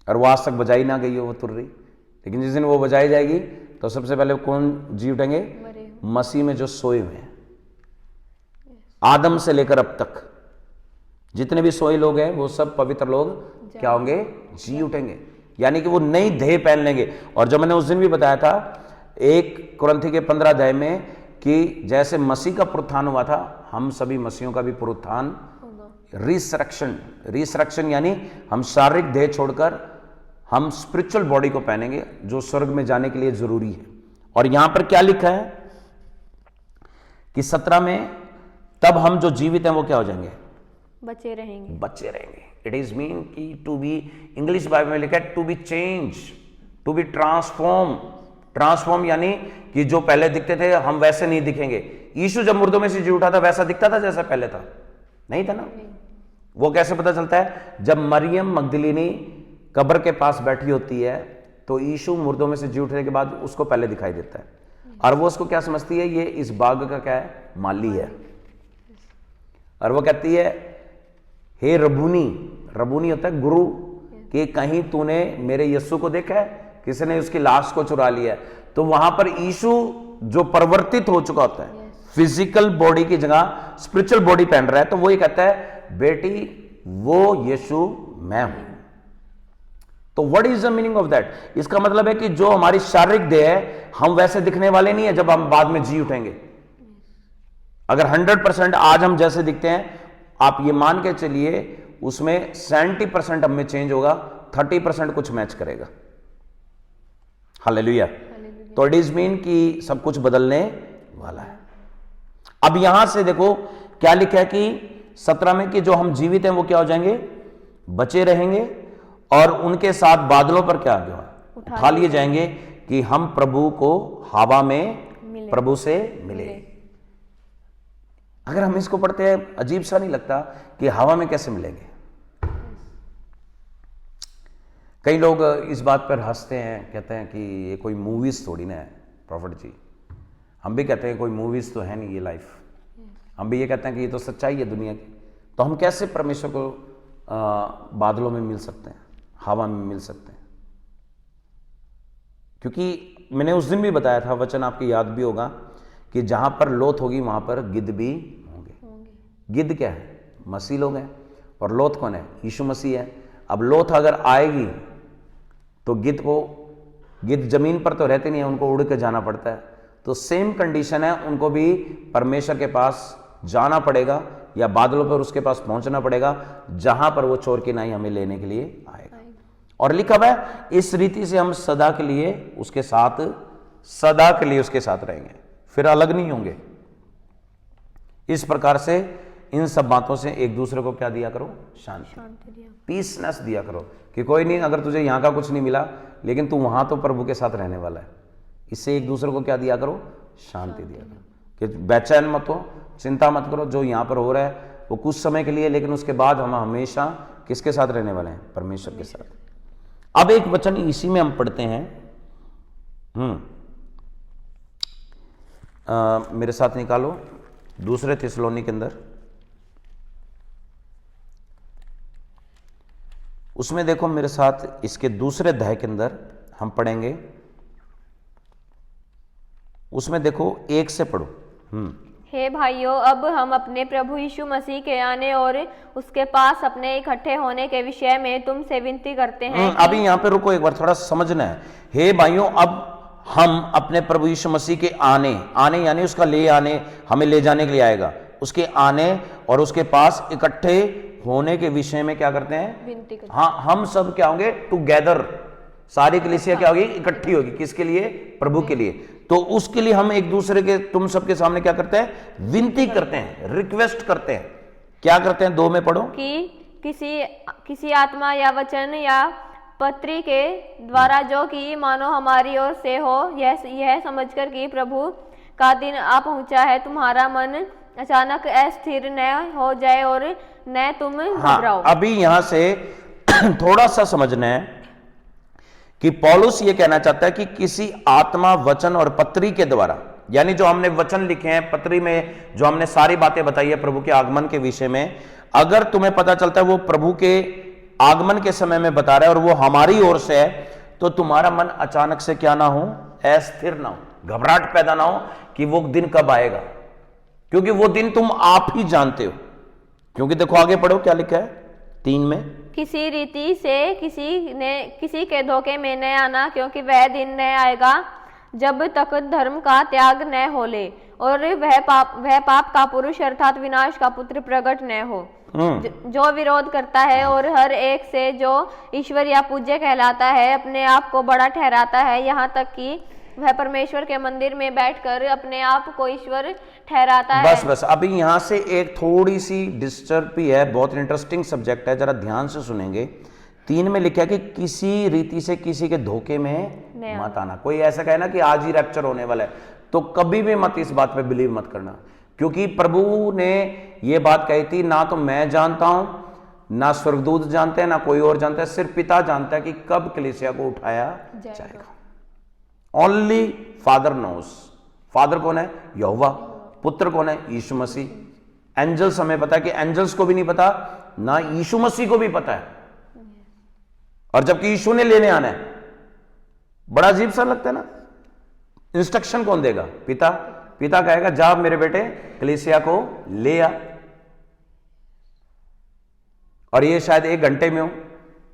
और वो आज तक बजाई ना गई हो वो तुर्री, लेकिन जिस दिन वो बजाई जाएगी तो सबसे पहले कौन जी उठेंगे? मसीह में जो सोए हुए हैं। आदम से लेकर अब तक जितने भी सोए लोग हैं वो सब पवित्र लोग क्या होंगे? जी उठेंगे। यानी कि वो नई देह पहन लेंगे। और जो मैंने उस दिन भी बताया था 1 कुरिन्थी के 15 अध्याय में कि जैसे मसीह का पुनरुत्थान हुआ था, हम सभी मसीहों का भी पुनरुत्थान, रिसरेक्शन यानी हम शारीरिक देह छोड़कर हम स्पिरिचुअल बॉडी को पहनेंगे जो स्वर्ग में जाने के लिए जरूरी है। और यहां पर क्या लिखा है कि 17 में, तब हम जो जीवित हैं वो क्या हो जाएंगे? बचे रहेंगे। बचे रहेंगे। इट इज मीन कि टू बी, इंग्लिश बाइबल में लिखा है to be change, to be transform यानी कि जो पहले दिखते थे हम वैसे नहीं दिखेंगे। यीशु जब मुर्दों में से जी उठा था वैसा दिखता था जैसा पहले था? नहीं था ना। वो कैसे पता चलता है? जब मरियम मगदलीनी कब्र के पास बैठी होती है तो यीशु मुर्दों में से जी उठने के बाद उसको पहले दिखाई देता है और वो उसको क्या समझती है? ये इस बाग का क्या है? माली है। और वो कहती है, हे रबूनी होता है गुरु, कि कहीं तूने मेरे यीशु को देखा है? किसी ने उसकी लाश को चुरा लिया है। तो वहां पर यीशु जो परिवर्तित हो चुका होता है, फिजिकल बॉडी की जगह स्पिरिचुअल बॉडी पहन रहा है, तो वो ये कहता है, बेटी वो यीशु मैं हूं। तो what is the meaning of that? इसका मतलब है कि जो हमारी शारीरिक देह है हम वैसे दिखने वाले नहीं है जब हम बाद में जी उठेंगे। अगर 100% आज हम जैसे दिखते हैं, आप ये मान के चलिए उसमें 70% हम में चेंज होगा, 30% कुछ मैच करेगा। हालेलुया। तो इट इज मीन कि सब कुछ बदलने वाला है। अब यहां से देखो क्या लिखा है कि 17 में कि जो हम जीवित हैं वो क्या हो जाएंगे? बचे रहेंगे और उनके साथ बादलों पर क्या उठा लिए जाएंगे कि हम प्रभु को हवा में प्रभु से मिले। अगर हम इसको पढ़ते हैं अजीब सा नहीं लगता कि हवा में कैसे मिलेंगे? कई लोग इस बात पर हंसते हैं, कहते हैं कि ये कोई मूवीज थोड़ी ना है प्रॉफिट जी। हम भी कहते हैं कोई मूवीज तो है नहीं ये लाइफ। हम भी ये कहते हैं कि ये तो सच्चाई है दुनिया की। तो हम कैसे परमेश्वर को बादलों में मिल सकते हैं, हवा में मिल सकते हैं? क्योंकि मैंने उस दिन भी बताया था, वचन आपकी याद भी होगा, कि जहां पर लोथ होगी वहां पर गिद्ध भी होंगे। गिद्ध क्या है? मसीह लोग हैं। और लोथ कौन है? यीशु मसीह है। अब लोथ अगर आएगी तो गिद्ध जमीन पर तो रहते नहीं है, उनको उड़ के जाना पड़ता है। तो सेम कंडीशन है, उनको भी परमेश्वर के पास जाना पड़ेगा या बादलों पर उसके पास पहुंचना पड़ेगा, जहां पर वो चोर की नाई हमें लेने के लिए आएगा। और लिखा हुआ है इस रीति से हम सदा के लिए उसके साथ रहेंगे, फिर अलग नहीं होंगे। इस प्रकार से इन सब बातों से एक दूसरे को क्या दिया करो? शांति, पीसनेस दिया करो। कि कोई नहीं, अगर तुझे यहां का कुछ नहीं मिला लेकिन तू वहां तो प्रभु के साथ रहने वाला है। इससे एक दूसरे को क्या दिया करो? शांति दिया करो। कि बेचैन मत हो, चिंता मत करो, जो यहां पर हो रहा है वो कुछ समय के लिए, लेकिन उसके बाद हम हमेशा किसके साथ रहने वाले हैं? परमेश्वर के साथ। अब एक वचन इसी में हम पढ़ते हैं, मेरे साथ निकालो दूसरे थिस्सलुनी के अंदर, उसमें देखो मेरे साथ इसके दूसरे अध्याय के अंदर हम पढ़ेंगे, उसमें देखो 1 से पढ़ो। हे भाइयों, अब हम अपने प्रभु यीशु मसीह के आने और उसके पास अपने इकट्ठे होने के विषय में तुमसे विनती करते हैं। अभी यहाँ पे रुको, एक बार थोड़ा समझना है। हे भाइयों, अब हम अपने प्रभु यीशु मसीह के आने यानी उसका ले आने, हमें ले जाने के लिए आएगा, उसके आने और उसके पास इकट्ठे होने के विषय में क्या करते हैं? विनती करते। हाँ, हम सब क्या होंगे? टुगेदर, सारी कलीसिया क्या होगी? इकट्ठी होगी। किसके लिए? प्रभु के लिए। तो उसके लिए हम एक दूसरे के, तुम सबके सामने क्या करते हैं? विनती करते हैं, रिक्वेस्ट करते हैं। क्या करते हैं? 2 में पढ़ो। कि किसी आत्मा या वचन या पत्री के द्वारा जो कि मानो हमारी ओर से हो, यह समझकर कि प्रभु का दिन आ पहुंचा है, तुम्हारा मन अचानक अस्थिर न हो जाए और न तुम घबराओ। अभी यहां से थोड़ा सा समझना है कि पौलुस ये कहना चाहता है कि किसी आत्मा, वचन और पत्री के द्वारा, यानी जो हमने वचन लिखे हैं, पत्री में जो हमने सारी बातें बताई है प्रभु के आगमन के विषय में, अगर तुम्हें पता चलता है वो प्रभु के आगमन के समय में बता रहा है और वो हमारी ओर से है, तो तुम्हारा मन अचानक से क्या ना हो? अस्थिर ना हो, घबराहट पैदा ना हो कि वो दिन कब आएगा, क्योंकि वो दिन तुम आप ही जानते हो। क्योंकि देखो आगे पढ़ो क्या लिखा है 3 में। किसी रीति से किसी के धोखे में न आना, क्योंकि वह दिन न आएगा जब तक धर्म का त्याग न हो ले और वह पाप का पुरुष अर्थात विनाश का पुत्र प्रकट न हो, जो विरोध करता है और हर एक से जो ईश्वर या पूज्य कहलाता है अपने आप को बड़ा ठहराता है, यहाँ तक कि वह परमेश्वर के मंदिर में बैठकर अपने आप को ईश्वर ठहराता है। बस अभी यहाँ से एक थोड़ी सी डिस्टर्ब भी है, बहुत इंटरेस्टिंग सब्जेक्ट है, जरा ध्यान से सुनेंगे। 3 में लिखा है कि किसी रीति से किसी के धोखे में मत आना। कोई ऐसा कहे ना कि आज ही रैप्चर होने वाला है, तो कभी भी मत इस बात पे बिलीव मत करना, क्योंकि प्रभु ने ये बात कही थी, ना तो मैं जानता हूं, ना स्वर्गदूत जानते हैं, ना कोई और जानता है, सिर्फ पिता जानता है कि कब कलीसिया को उठाया जाएगा। Only father nose. फादर कौन है? यहोवा। पुत्र कौन है? यीशु मसीह। एंजल्स हमें पता है कि एंजल्स को भी नहीं पता, ना यीशु मसीह को भी पता है, और जबकि यीशु ने लेने आना है। बड़ा अजीब सा लगता है ना। इंस्ट्रक्शन कौन देगा? पिता। पिता कहेगा जा मेरे बेटे कलीसिया को ले आ, और ये शायद 1 घंटे में हो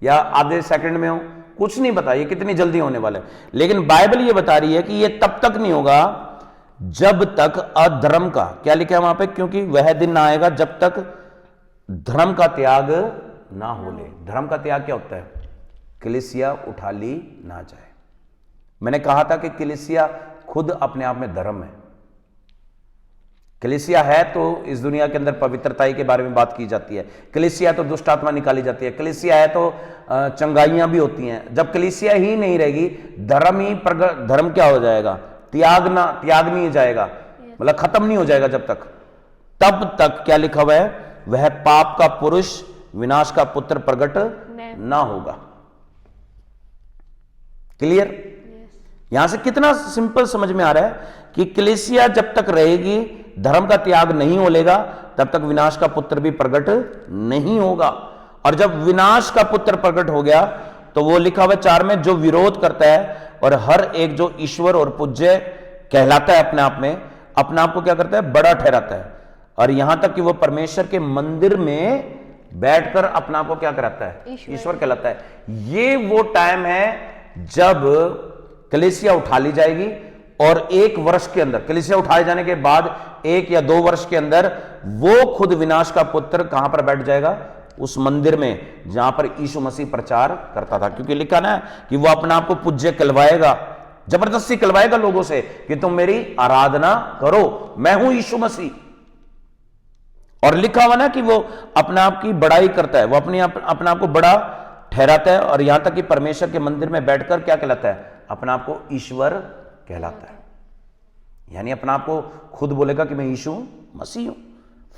या आधे सेकंड में हो, कुछ नहीं पता ये कितनी जल्दी होने वाला है। लेकिन बाइबल ये बता रही है कि ये तब तक नहीं होगा जब तक अधर्म का, क्या लिखा है वहां पे? क्योंकि वह दिन ना आएगा जब तक धर्म का त्याग ना हो ले। धर्म का त्याग क्या होता है? कलीसिया उठा ली ना जाए। मैंने कहा था कि कलीसिया खुद अपने आप में धर्म है। कलीसिया है तो इस दुनिया के अंदर पवित्रताई के बारे में बात की जाती है, कलीसिया तो दुष्ट आत्मा निकाली जाती है, कलीसिया है तो चंगाइयां भी होती हैं। जब कलीसिया ही नहीं रहेगी, धर्म क्या हो जाएगा? त्याग नहीं जाएगा, मतलब खत्म नहीं हो जाएगा जब तक। तब तक क्या लिखा हुआ है? वह पाप का पुरुष विनाश का पुत्र प्रकट ना होगा। क्लियर? यहां से कितना सिंपल समझ में आ रहा है कि कलीसिया जब तक रहेगी, धर्म का त्याग नहीं होलेगा, तब तक विनाश का पुत्र भी प्रकट नहीं होगा। और जब विनाश का पुत्र प्रकट हो गया तो वो लिखा हुआ 4 में, जो विरोध करता है और हर एक जो ईश्वर और पूज्य कहलाता है अपने आप में, अपने आप को क्या करता है? बड़ा ठहराता है। और यहां तक कि वो परमेश्वर के मंदिर में बैठकर अपने आप को क्या कराता है? ईश्वर कहलाता है। ये वो टाइम है जब कलीसिया उठा ली जाएगी, और 1 वर्ष के अंदर, कलीसिया उठाए जाने के बाद 1 या 2 वर्ष के अंदर वो खुद विनाश का पुत्र कहां पर बैठ जाएगा? उस मंदिर में जहां पर यीशु मसीह प्रचार करता था। क्योंकि लिखा ना कि वो अपने आप को पूज्य कहलवाएगा, जबरदस्ती कहलवाएगा लोगों से कि तुम मेरी आराधना करो, मैं हूं यीशु मसीह। और लिखा हुआ ना कि वो अपने आप की बड़ाई करता है, वो अपने आप को बड़ा ठहराता है, और यहां तक कि परमेश्वर के मंदिर में बैठकर क्या कहलाता है? अपने आप को ईश्वर कहलाता है। यानी अपने आप को खुद बोलेगा कि मैं यीशु मसीह हूं।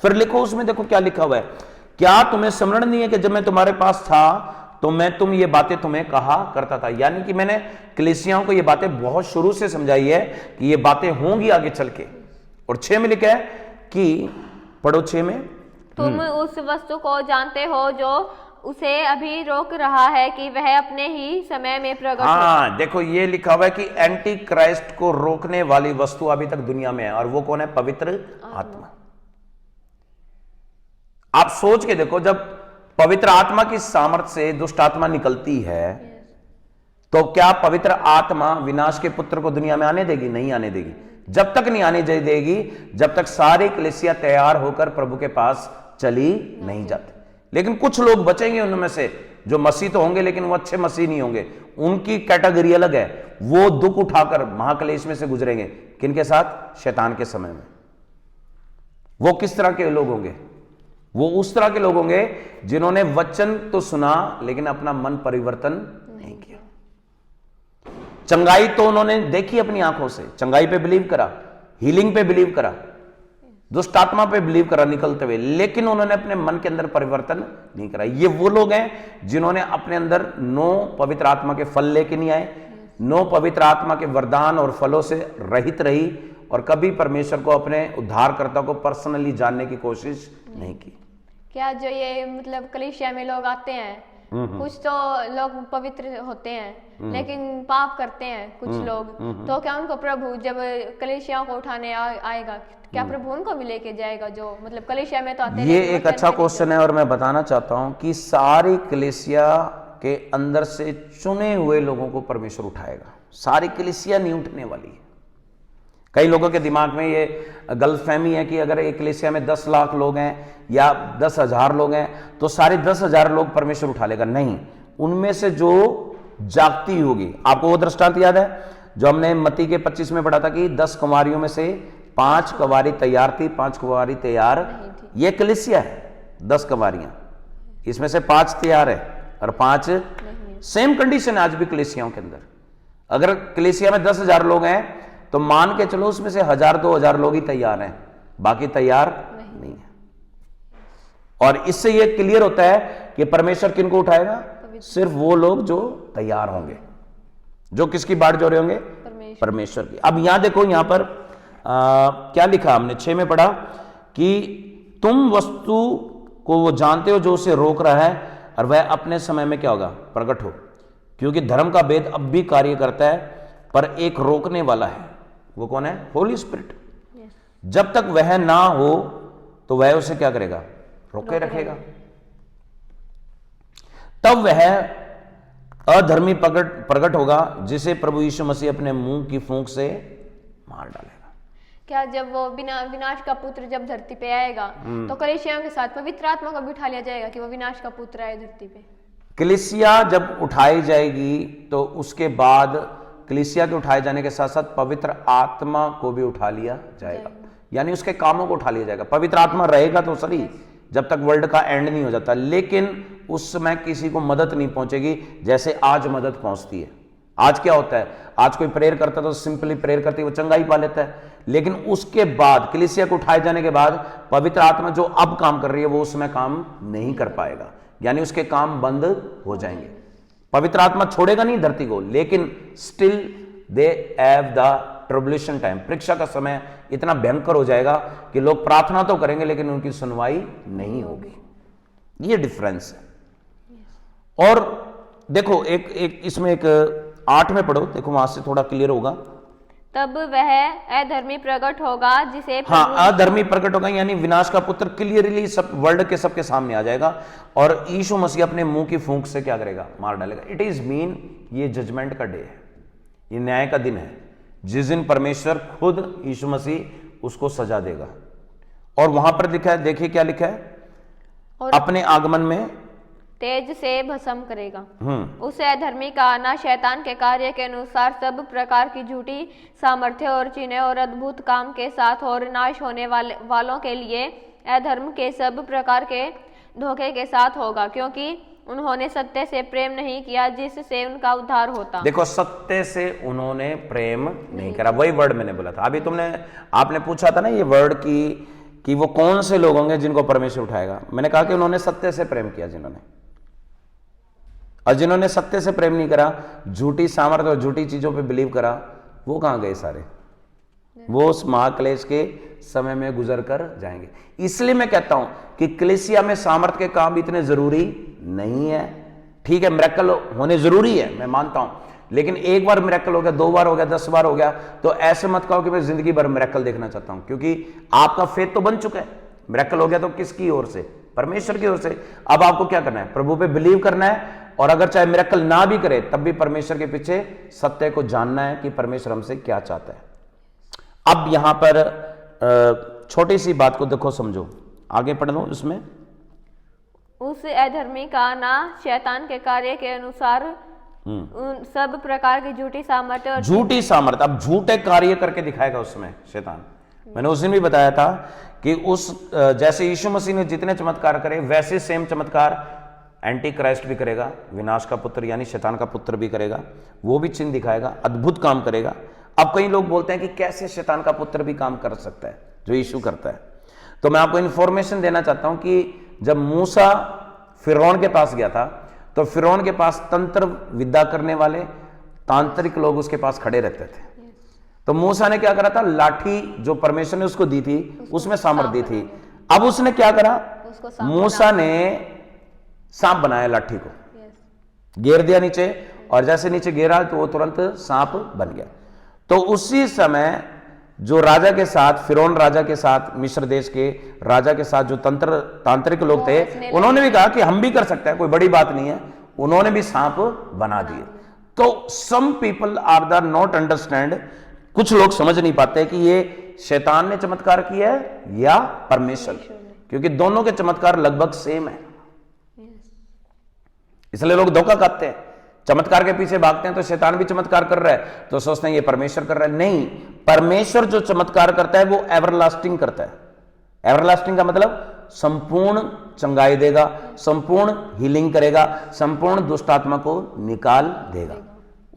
फिर लिखो उसमें, देखो क्या लिखा हुआ है, क्या तुम्हें स्मरण नहीं है कि जब मैं तुम्हारे पास था तो मैं तुम ये बातें तुम्हें कहा करता था। यानी कि मैंने कलीसियाओं को ये बातें बहुत शुरू से समझाई है कि ये बातें होंगी आगे चल के। और 6 में लिखा है कि, पढ़ो 6 में, तुम उस वस्तु को जानते हो जो उसे अभी रोक रहा है कि वह अपने ही समय में प्रकट हो। हाँ देखो ये लिखा हुआ है कि एंटी क्राइस्ट को रोकने वाली वस्तु अभी तक दुनिया में है, और वो कौन है? पवित्र आत्मा। आप सोच के देखो, जब पवित्र आत्मा की सामर्थ्य से दुष्ट आत्मा निकलती है तो क्या पवित्र आत्मा विनाश के पुत्र को दुनिया में आने देगी? नहीं आने देगी। जब तक नहीं आने देगी जब तक सारी कलीसिया तैयार होकर प्रभु के पास चली नहीं जाती। लेकिन कुछ लोग बचेंगे उनमें से जो मसीह तो होंगे लेकिन वो अच्छे मसीह नहीं होंगे, उनकी कैटेगरी अलग है। वो दुख उठाकर महाक्लेश में से गुजरेंगे। किनके साथ? शैतान के समय में। वो किस तरह के लोग होंगे? वो उस तरह के लोग होंगे जिन्होंने वचन तो सुना लेकिन अपना मन परिवर्तन नहीं किया। चंगाई तो उन्होंने देखी अपनी आंखों से, चंगाई पे बिलीव करा, हीलिंग पे बिलीव करा, दुष्ट आत्मा पे बिलीव करा निकलते हुए, लेकिन उन्होंने अपने मन के अंदर परिवर्तन नहीं करा। ये वो लोग हैं जिन्होंने अपने अंदर 9 पवित्र आत्मा के फल लेके नहीं आए, 9 पवित्र आत्मा के वरदान और फलों से रहित रही, और कभी परमेश्वर को अपने उद्धारकर्ता को पर्सनली जानने की कोशिश नहीं की। क्या जो ये मतलब कलीसिया में लोग आते हैं, कुछ तो लोग पवित्र होते हैं लेकिन पाप करते हैं कुछ लोग, तो क्या उनको प्रभु जब कलीसिया को उठाने आएगा, क्या प्रभु उनको भी लेके जाएगा? जो मतलब कलीसिया में तो आते हैं। ये एक अच्छा क्वेश्चन है, और मैं बताना चाहता हूं कि सारी कलीसिया के अंदर से चुने हुए लोगों को परमेश्वर उठाएगा। सारी कलीसिया नहीं उठने वाली है। कई लोगों के दिमाग में ये गलतफहमी है कि अगर एक कलीसिया में 10 लाख लोग हैं या 10,000 लोग हैं तो सारे 10,000 लोग परमेश्वर उठा लेगा। नहीं, उनमें से जो जागती होगी। आपको वो दृष्टांत याद है जो हमने मत्ती के 25 में पढ़ा था कि 10 कुंवारियों में से 5 कुंवारी तैयार थी, 5 कुंवारी तैयार। ये कलीसिया है, 10 कुंवारियां, इसमें से 5 तैयार है और 5 सेम कंडीशन है आज भी कलीसियाओं के अंदर। अगर कलीसिया में 10,000 लोग हैं तो मान के चलो उसमें से 1,000-2,000 लोग ही तैयार हैं, बाकी तैयार नहीं है। और इससे यह क्लियर होता है कि परमेश्वर किनको उठाएगा? सिर्फ वो लोग जो तैयार होंगे, जो किसकी बाट जो रहे होंगे? परमेश्वर की। अब यहां देखो, यहां पर क्या लिखा हमने 6 में पढ़ा कि तुम वस्तु को वो जानते हो जो उसे रोक रहा है और वह अपने समय में क्या होगा? प्रकट हो। क्योंकि धर्म का भेद अब भी कार्य करता है, पर एक रोकने वाला है। वो कौन है? होली स्पिरिट। जब तक वह ना हो तो वह उसे क्या करेगा? रोके रखेगा। तब वह अधर्मी प्रकट होगा जिसे प्रभु यीशु मसीह अपने मुंह की फूंक से मार डालेगा। क्या जब वो विनाश का पुत्र जब धरती पे आएगा तो कलीसियाओं के साथ पवित्र आत्मा को भी उठा लिया जाएगा कि वो विनाश का पुत्र आए धरती पे? कलीसिया जब उठाई जाएगी तो उसके बाद कलीसिया के उठाए जाने के साथ साथ पवित्र आत्मा को भी उठा लिया जाएगा, यानी उसके कामों को उठा लिया जाएगा। पवित्र आत्मा रहेगा तो सही जब तक वर्ल्ड का एंड नहीं हो जाता, लेकिन उस समय किसी को मदद नहीं पहुंचेगी जैसे आज मदद पहुंचती है। आज क्या होता है? आज कोई प्रेयर करता है तो सिंपली प्रेयर करते वो चंगाई पा लेता है, लेकिन उसके बाद कलीसिया को उठाए जाने के बाद पवित्र आत्मा जो अब काम कर रही है वो उस समय काम नहीं कर पाएगा, यानी उसके काम बंद हो जाएंगे। पवित्र आत्मा छोड़ेगा नहीं धरती को, लेकिन still they have the tribulation time. परीक्षा का समय इतना भयंकर हो जाएगा कि लोग प्रार्थना तो करेंगे लेकिन उनकी सुनवाई नहीं होगी। ये डिफरेंस है। और देखो एक इसमें एक 8 में पढ़ो, देखो वहां से थोड़ा क्लियर होगा। तब वह अधर्मी प्रकट होगा जिसे हाँ, अधर्मी प्रकट होगा यानी विनाश का पुत्र क्लियरली सब वर्ल्ड के सबके सामने आ जाएगा और यीशु मसीह अपने मुंह की फूंक से क्या करेगा? मार डालेगा। इट इज मीन ये जजमेंट का डे है, ये न्याय का दिन है, जिस दिन परमेश्वर खुद यीशु मसीह उसको सजा देगा। और वहां पर लिखा है, देखिए क्या लिखा है, और अपने आगमन में तेज से भस्म करेगा। उस अधर्मी का आना शैतान के कार्य के अनुसार सब प्रकार की झूठी सामर्थ्य और चिन्ह और अद्भुत काम के साथ और नाश होने वालों के लिए अधर्म के सब प्रकार के धोखे के साथ होगा, क्योंकि उन्होंने सत्य से प्रेम नहीं किया जिससे उनका उद्धार होता। देखो, सत्य से उन्होंने प्रेम नहीं करा, वही वर्ड मैंने बोला था अभी। आपने पूछा था ना ये वर्ड की कि वो कौन से लोग होंगे जिनको परमेश्वर उठाएगा। मैंने कहा कि उन्होंने सत्य से प्रेम किया जिन्होंने, और जिन्होंने सत्य से प्रेम नहीं करा, झूठी सामर्थ्य और झूठी चीजों पे बिलीव करा, वो कहां गए सारे? वो उस महाक्लेश के समय में गुजर कर जाएंगे। इसलिए मैं कहता हूं कि कलीसिया में सामर्थ्य के काम इतने जरूरी नहीं है। ठीक है, मिरेकल होने जरूरी है, मैं मानता हूं, लेकिन एक बार मिरेकल हो गया, 2 बार हो गया, 10 बार हो गया, तो ऐसे मत कहो कि मैं जिंदगी भर मिरेकल देखना चाहता हूं, क्योंकि आपका फेथ तो बन चुका है। मिरेकल हो गया तो किसकी ओर से? परमेश्वर की ओर से। अब आपको क्या करना है? प्रभु पे बिलीव करना है, और अगर चाहे मिरेकल ना भी करे तब भी परमेश्वर के पीछे सत्य को जानना है कि परमेश्वर हमसे क्या चाहता है। अब यहां पर छोटी सी बात को देखो, समझो, आगे पढ़ लो। उसमें उस अधर्मी का ना शैतान के कार्य के अनुसार उन सब प्रकार की झूठी सामर्थ्य और झूठी सामर्थ्य, अब झूठे कार्य करके दिखाएगा उसमें शैतान। मैंने उस दिन भी बताया था कि जैसे यीशु मसीह ने जितने चमत्कार करे वैसे सेम चमत्कार एंटी क्राइस्ट भी करेगा, विनाश का पुत्र यानी शैतान का पुत्र भी करेगा। वो भी चिन्ह दिखाएगा, अद्भुत काम करेगा। अब कई लोग बोलते हैं कि कैसे शैतान का पुत्र भी काम कर सकता है जो यीशु करता है। तो मैं आपको इंफॉर्मेशन देना चाहता हूं कि जब मूसा फिरौन के पास गया था तो फिरौन के पास तंत्र विद्या करने वाले तांत्रिक लोग उसके पास खड़े रहते थे। तो मूसा ने क्या करा था? लाठी जो परमेश्वर ने उसको दी थी उसमें सामर्थ्य दी थी। अब उसने क्या करा? मूसा ने सांप बनाया, लाठी को घेर दिया नीचे, और जैसे नीचे घेरा तो वो तुरंत सांप बन गया। तो उसी समय जो राजा के साथ, फिरौन राजा के साथ, मिस्र देश के राजा के साथ जो तांत्रिक लोग थे, उन्होंने भी कहा कि हम भी कर सकते हैं, कोई बड़ी बात नहीं है। उन्होंने भी सांप बना दिए। तो some people are the not understand, कुछ लोग समझ नहीं पाते कि ये शैतान ने चमत्कार किया है या परमेश्वर, क्योंकि दोनों के चमत्कार लगभग सेम है। इसलिए लोग धोखा खाते हैं, चमत्कार के पीछे भागते हैं, तो शैतान भी चमत्कार कर रहा है तो सोचते हैं ये परमेश्वर कर रहा है। नहीं, परमेश्वर जो चमत्कार करता है वो एवरलास्टिंग करता है। एवरलास्टिंग का मतलब संपूर्ण चंगाई देगा, संपूर्ण हीलिंग करेगा, संपूर्ण दुष्ट आत्मा को निकाल देगा,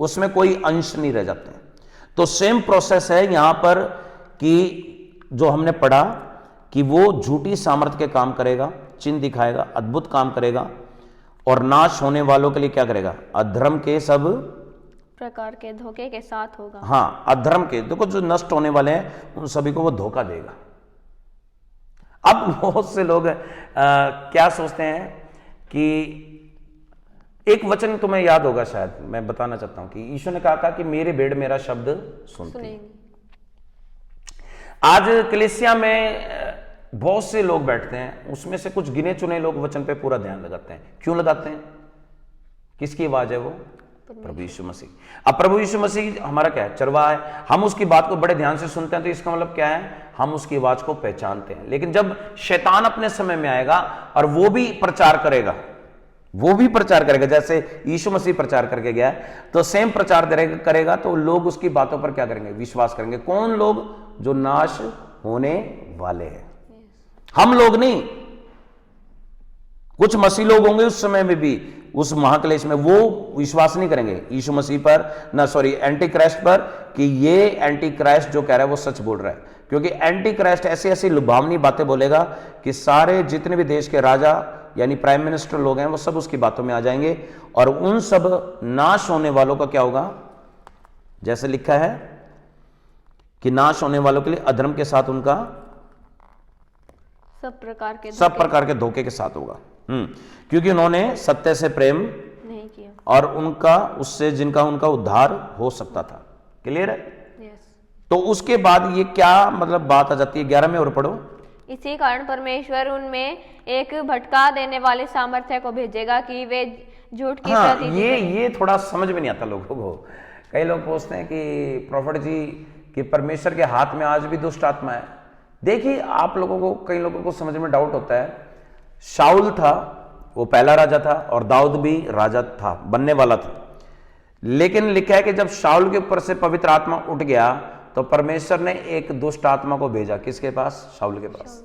उसमें कोई अंश नहीं रह जाते। तो सेम प्रोसेस है यहां पर कि जो हमने पढ़ा कि वो झूठी सामर्थ्य के काम करेगा, चिन्ह दिखाएगा, अद्भुत काम करेगा, और नाश होने वालों के लिए क्या करेगा? अधर्म के सब प्रकार के धोखे के साथ होगा। हाँ, अधर्म के, देखो जो नष्ट होने वाले हैं उन सभी को वो धोखा देगा। अब बहुत से लोग क्या सोचते हैं कि एक वचन तुम्हें याद होगा, शायद मैं बताना चाहता हूं कि यीशु ने कहा था कि मेरे भेड़ मेरा शब्द सुनती। आज कलीसिया में बहुत से लोग बैठते हैं, उसमें से कुछ गिने चुने लोग वचन पे पूरा ध्यान लगाते हैं। क्यों लगाते हैं? किसकी आवाज है वो? प्रभु यीशु मसीह। अब प्रभु यीशु मसीह हमारा क्या है? चरवाहा है। हम उसकी बात को बड़े ध्यान से सुनते हैं, तो इसका मतलब क्या है? हम उसकी आवाज को पहचानते हैं। लेकिन जब शैतान अपने समय में आएगा और वो भी प्रचार करेगा, जैसे यीशु मसीह प्रचार करके गया, तो सेम प्रचार करेगा, तो लोग उसकी बातों पर क्या करेंगे? विश्वास करेंगे। कौन लोग? जो नाश होने वाले हैं, हम लोग नहीं। कुछ मसीह लोग होंगे उस समय में भी, उस महाक्लेश में, वो विश्वास नहीं करेंगे यीशु मसीह पर, ना सॉरी एंटी क्राइस्ट पर, कि ये एंटी क्राइस्ट जो कह रहा है वो सच बोल रहा है। क्योंकि एंटी क्राइस्ट ऐसी ऐसी लुभावनी बातें बोलेगा कि सारे जितने भी देश के राजा यानी प्राइम मिनिस्टर लोग हैं वो सब उसकी बातों में आ जाएंगे, और उन सब नाश होने वालों का क्या होगा? जैसे लिखा है कि नाश होने वालों के लिए अधर्म के साथ उनका सब प्रकार के धोखे के साथ होगा। क्योंकि उन्होंने सत्य से प्रेम नहीं किया, और उनका उससे जिनका उनका उद्धार हो सकता था। क्लियर है? तो उसके बाद ये क्या मतलब बात आ जाती है? 11 में और पढ़ो। इसी कारण परमेश्वर उनमें एक भटका देने वाले सामर्थ्य को भेजेगा कि वे झूठ की प्रतीति ये थोड़ा समझ में नहीं आता लोगों को। कई लोग पूछते हैं कि प्रॉफिट जी कि परमेश्वर के हाथ में आज भी दुष्ट आत्मा है। देखिए, आप लोगों को, कई लोगों को समझ में डाउट होता है। शाऊल था, वो पहला राजा था, और दाऊद भी राजा था, बनने वाला था। लेकिन लिखा है कि जब शाऊल के ऊपर से पवित्र आत्मा उठ गया तो परमेश्वर ने एक दुष्ट आत्मा को भेजा। किसके पास? शाऊल के पास।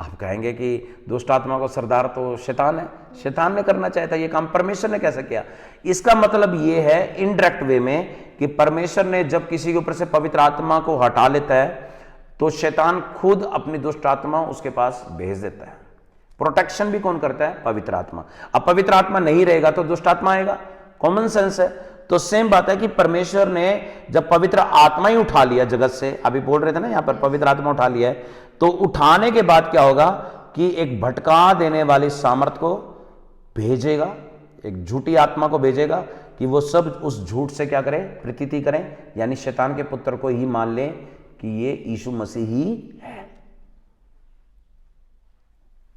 आप कहेंगे कि दुष्ट आत्मा को सरदार तो शैतान है, शैतान ने करना चाहता था ये काम, परमेश्वर ने कैसे किया? इसका मतलब ये है इनडायरेक्ट वे में कि परमेश्वर ने जब किसी के ऊपर से पवित्र आत्मा को हटा लेता है तो शैतान खुद अपनी दुष्ट आत्मा उसके पास भेज देता है। प्रोटेक्शन भी कौन करता है? पवित्र आत्मा। अब पवित्र आत्मा नहीं रहेगा तो दुष्ट आत्मा आएगा, कॉमन सेंस है। तो सेम बात है कि परमेश्वर ने जब पवित्र आत्मा ही उठा लिया जगत से, अभी बोल रहे थे ना यहां पर पवित्र आत्मा उठा लिया है, तो उठाने के बाद क्या होगा कि एक भटका देने वाली सामर्थ को भेजेगा, एक झूठी आत्मा को भेजेगा कि वो सब उस झूठ से क्या करें? प्रतीति करें, यानी शैतान के पुत्र को ही मान लें कि ये यीशु मसीह ही है।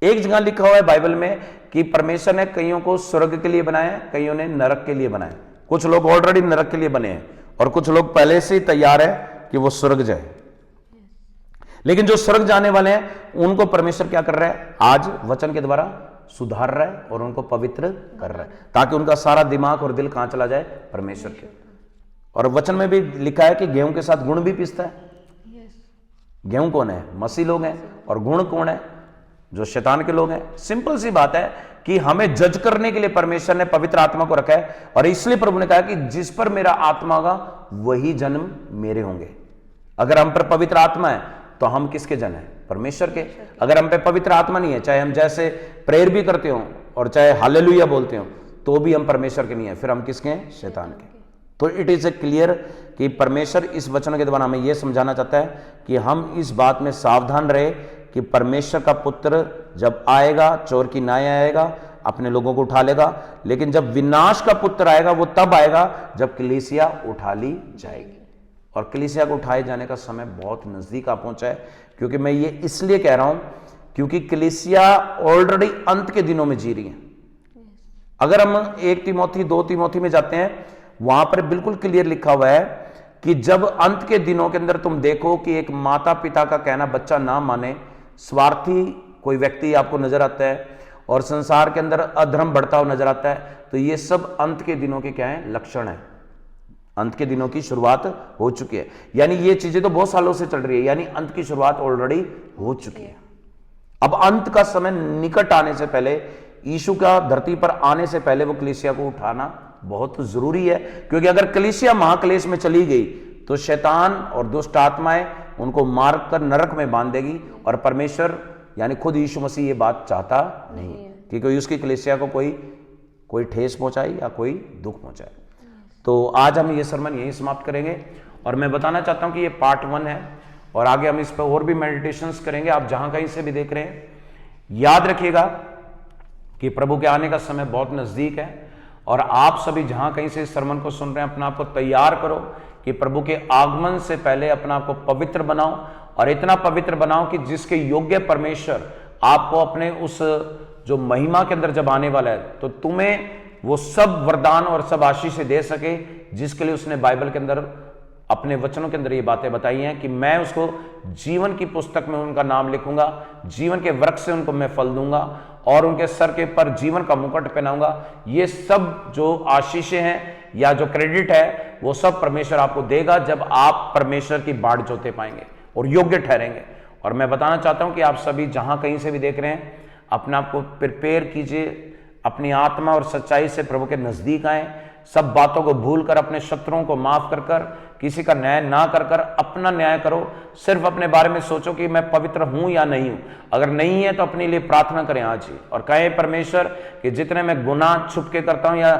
एक जगह लिखा हुआ है बाइबल में कि परमेश्वर ने कईयों को स्वर्ग के लिए बनाया, कईयों ने नरक के लिए बनाया। कुछ लोग ऑलरेडी नरक के लिए बने हैं और कुछ लोग पहले से ही तैयार है कि वो स्वर्ग जाए। लेकिन जो स्वर्ग जाने वाले हैं उनको परमेश्वर क्या कर रहा है? आज वचन के द्वारा सुधार रहा है और उनको पवित्र कर रहा है, ताकि उनका सारा दिमाग और दिल कहां चला जाए? परमेश्वर के। और वचन में भी लिखा है कि गेहूं के साथ गुण भी पिसता है। गेहूं कौन है? मसीह लोग हैं। और गुण कौन है? जो शैतान के लोग हैं। सिंपल सी बात है कि हमें जज करने के लिए परमेश्वर ने पवित्र आत्मा को रखा है, और इसलिए प्रभु ने कहा कि जिस पर मेरा आत्मा होगा वही जन्म मेरे होंगे। अगर हम पर पवित्र आत्मा है तो हम किसके जन हैं? परमेश्वर के। अगर हम पे पवित्र आत्मा नहीं है, चाहे हम जैसे प्रेयर भी करते हो और चाहे हालेलुया बोलते हो, तो भी हम परमेश्वर के नहीं है, फिर हम किसके हैं? शैतान के। तो इट इज ए क्लियर कि परमेश्वर इस वचन के द्वारा हमें यह समझाना चाहता है कि हम इस बात में सावधान रहे कि परमेश्वर का पुत्र जब आएगा, चोर की नाई आएगा, अपने लोगों को उठा लेगा, लेकिन जब विनाश का पुत्र आएगा वो तब आएगा जब कलीसिया उठा ली जाएगी। और कलीसिया को उठाए जाने का समय बहुत नजदीक आ पहुंचा है। क्योंकि मैं ये इसलिए कह रहा हूं क्योंकि कलीसिया ऑलरेडी अंत के दिनों में जी रही है। अगर हम 1 तीमोथी 2 तीमोथी में जाते हैं, वहां पर बिल्कुल क्लियर लिखा हुआ है कि जब अंत के दिनों के अंदर तुम देखो कि एक माता पिता का कहना बच्चा ना माने, स्वार्थी कोई व्यक्ति आपको नजर आता है और संसार के अंदर अधर्म बढ़ता हुआ नजर आता है, तो ये सब अंत के दिनों के क्या है? लक्षण है। अंत के दिनों की शुरुआत हो चुकी है, यानी ये चीजें तो बहुत सालों से चल रही है, यानी अंत की शुरुआत ऑलरेडी हो चुकी है। अब अंत का समय निकट आने से पहले, यीशु का धरती पर आने से पहले वो कलीसिया को उठाना बहुत जरूरी है। क्योंकि अगर कलीसिया महाक्लेश में चली गई तो शैतान और दुष्ट आत्माएं उनको मार कर नरक में बांध देगी, और परमेश्वर यानी खुद यीशु मसीह ये बात चाहता नहीं कि कोई उसकी कलीसिया को कोई ठेस पहुंचाए या कोई दुख पहुंचाए। तो आज हम ये सरमन यहीं समाप्त करेंगे, और मैं बताना चाहता हूं कि ये पार्ट 1 है और आगे हम इस पर और भी मेडिटेशंस करेंगे। आप जहां कहीं से भी देख रहे हैं, याद रखिएगा कि प्रभु के आने का समय बहुत नजदीक है, और आप सभी जहां कहीं से इस सरमन को सुन रहे हैं, अपना आपको तैयार करो कि प्रभु के आगमन से पहले अपना आपको पवित्र बनाओ, और इतना पवित्र बनाओ कि जिसके योग्य परमेश्वर आपको अपने उस जो महिमा के अंदर जब आने वाला है, तो तुम्हें वो सब वरदान और सब आशीष दे सके जिसके लिए उसने बाइबल के अंदर अपने वचनों के अंदर ये बातें बताई हैं कि मैं उसको जीवन की पुस्तक में उनका नाम लिखूंगा, जीवन के वृक्ष से उनको मैं फल दूंगा, और उनके सर के पर जीवन का मुकुट पहनाऊंगा। ये सब जो आशीषें हैं या जो क्रेडिट है वो सब परमेश्वर आपको देगा जब आप परमेश्वर की बाट जोते पाएंगे और योग्य ठहरेंगे। और मैं बताना चाहता हूं कि आप सभी जहां कहीं से भी देख रहे हैं, अपने आप को प्रिपेयर कीजिए, अपनी आत्मा और सच्चाई से प्रभु के नजदीक आए, सब बातों को भूलकर अपने शत्रुओं को माफ कर कर, किसी का न्याय ना कर कर अपना न्याय करो। सिर्फ अपने बारे में सोचो कि मैं पवित्र हूं या नहीं हूं। अगर नहीं है तो अपने लिए प्रार्थना करें आज ही, और कहें परमेश्वर कि जितने मैं गुनाह छुप के करता हूं या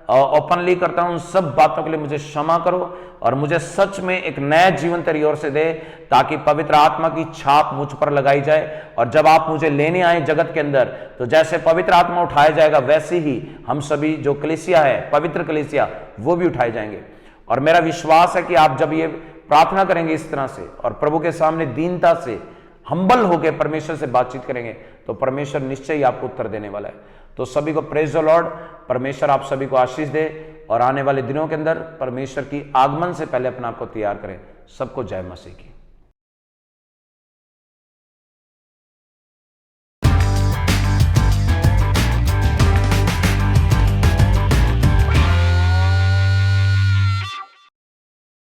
ओपनली करता हूं, उन सब बातों के लिए मुझे क्षमा करो, और मुझे सच में एक नया जीवन तेरी ओर से दे, ताकि पवित्र आत्मा की छाप मुझ पर लगाई जाए। और जब आप मुझे लेने आए जगत के अंदर, तो जैसे पवित्र आत्मा उठाया जाएगा, वैसे ही हम सभी जो कलीसिया है, पवित्र कलीसिया, वो भी उठाए जाएंगे। और मेरा विश्वास है कि आप जब ये प्रार्थना करेंगे इस तरह से, और प्रभु के सामने दीनता से हम्बल होकर परमेश्वर से बातचीत करेंगे, तो परमेश्वर निश्चय ही आपको उत्तर देने वाला है। तो सभी को प्रेज द लॉर्ड, परमेश्वर आप सभी को आशीष दे, और आने वाले दिनों के अंदर परमेश्वर की आगमन से पहले अपना आपको तैयार करें। सबको जय मसीह की।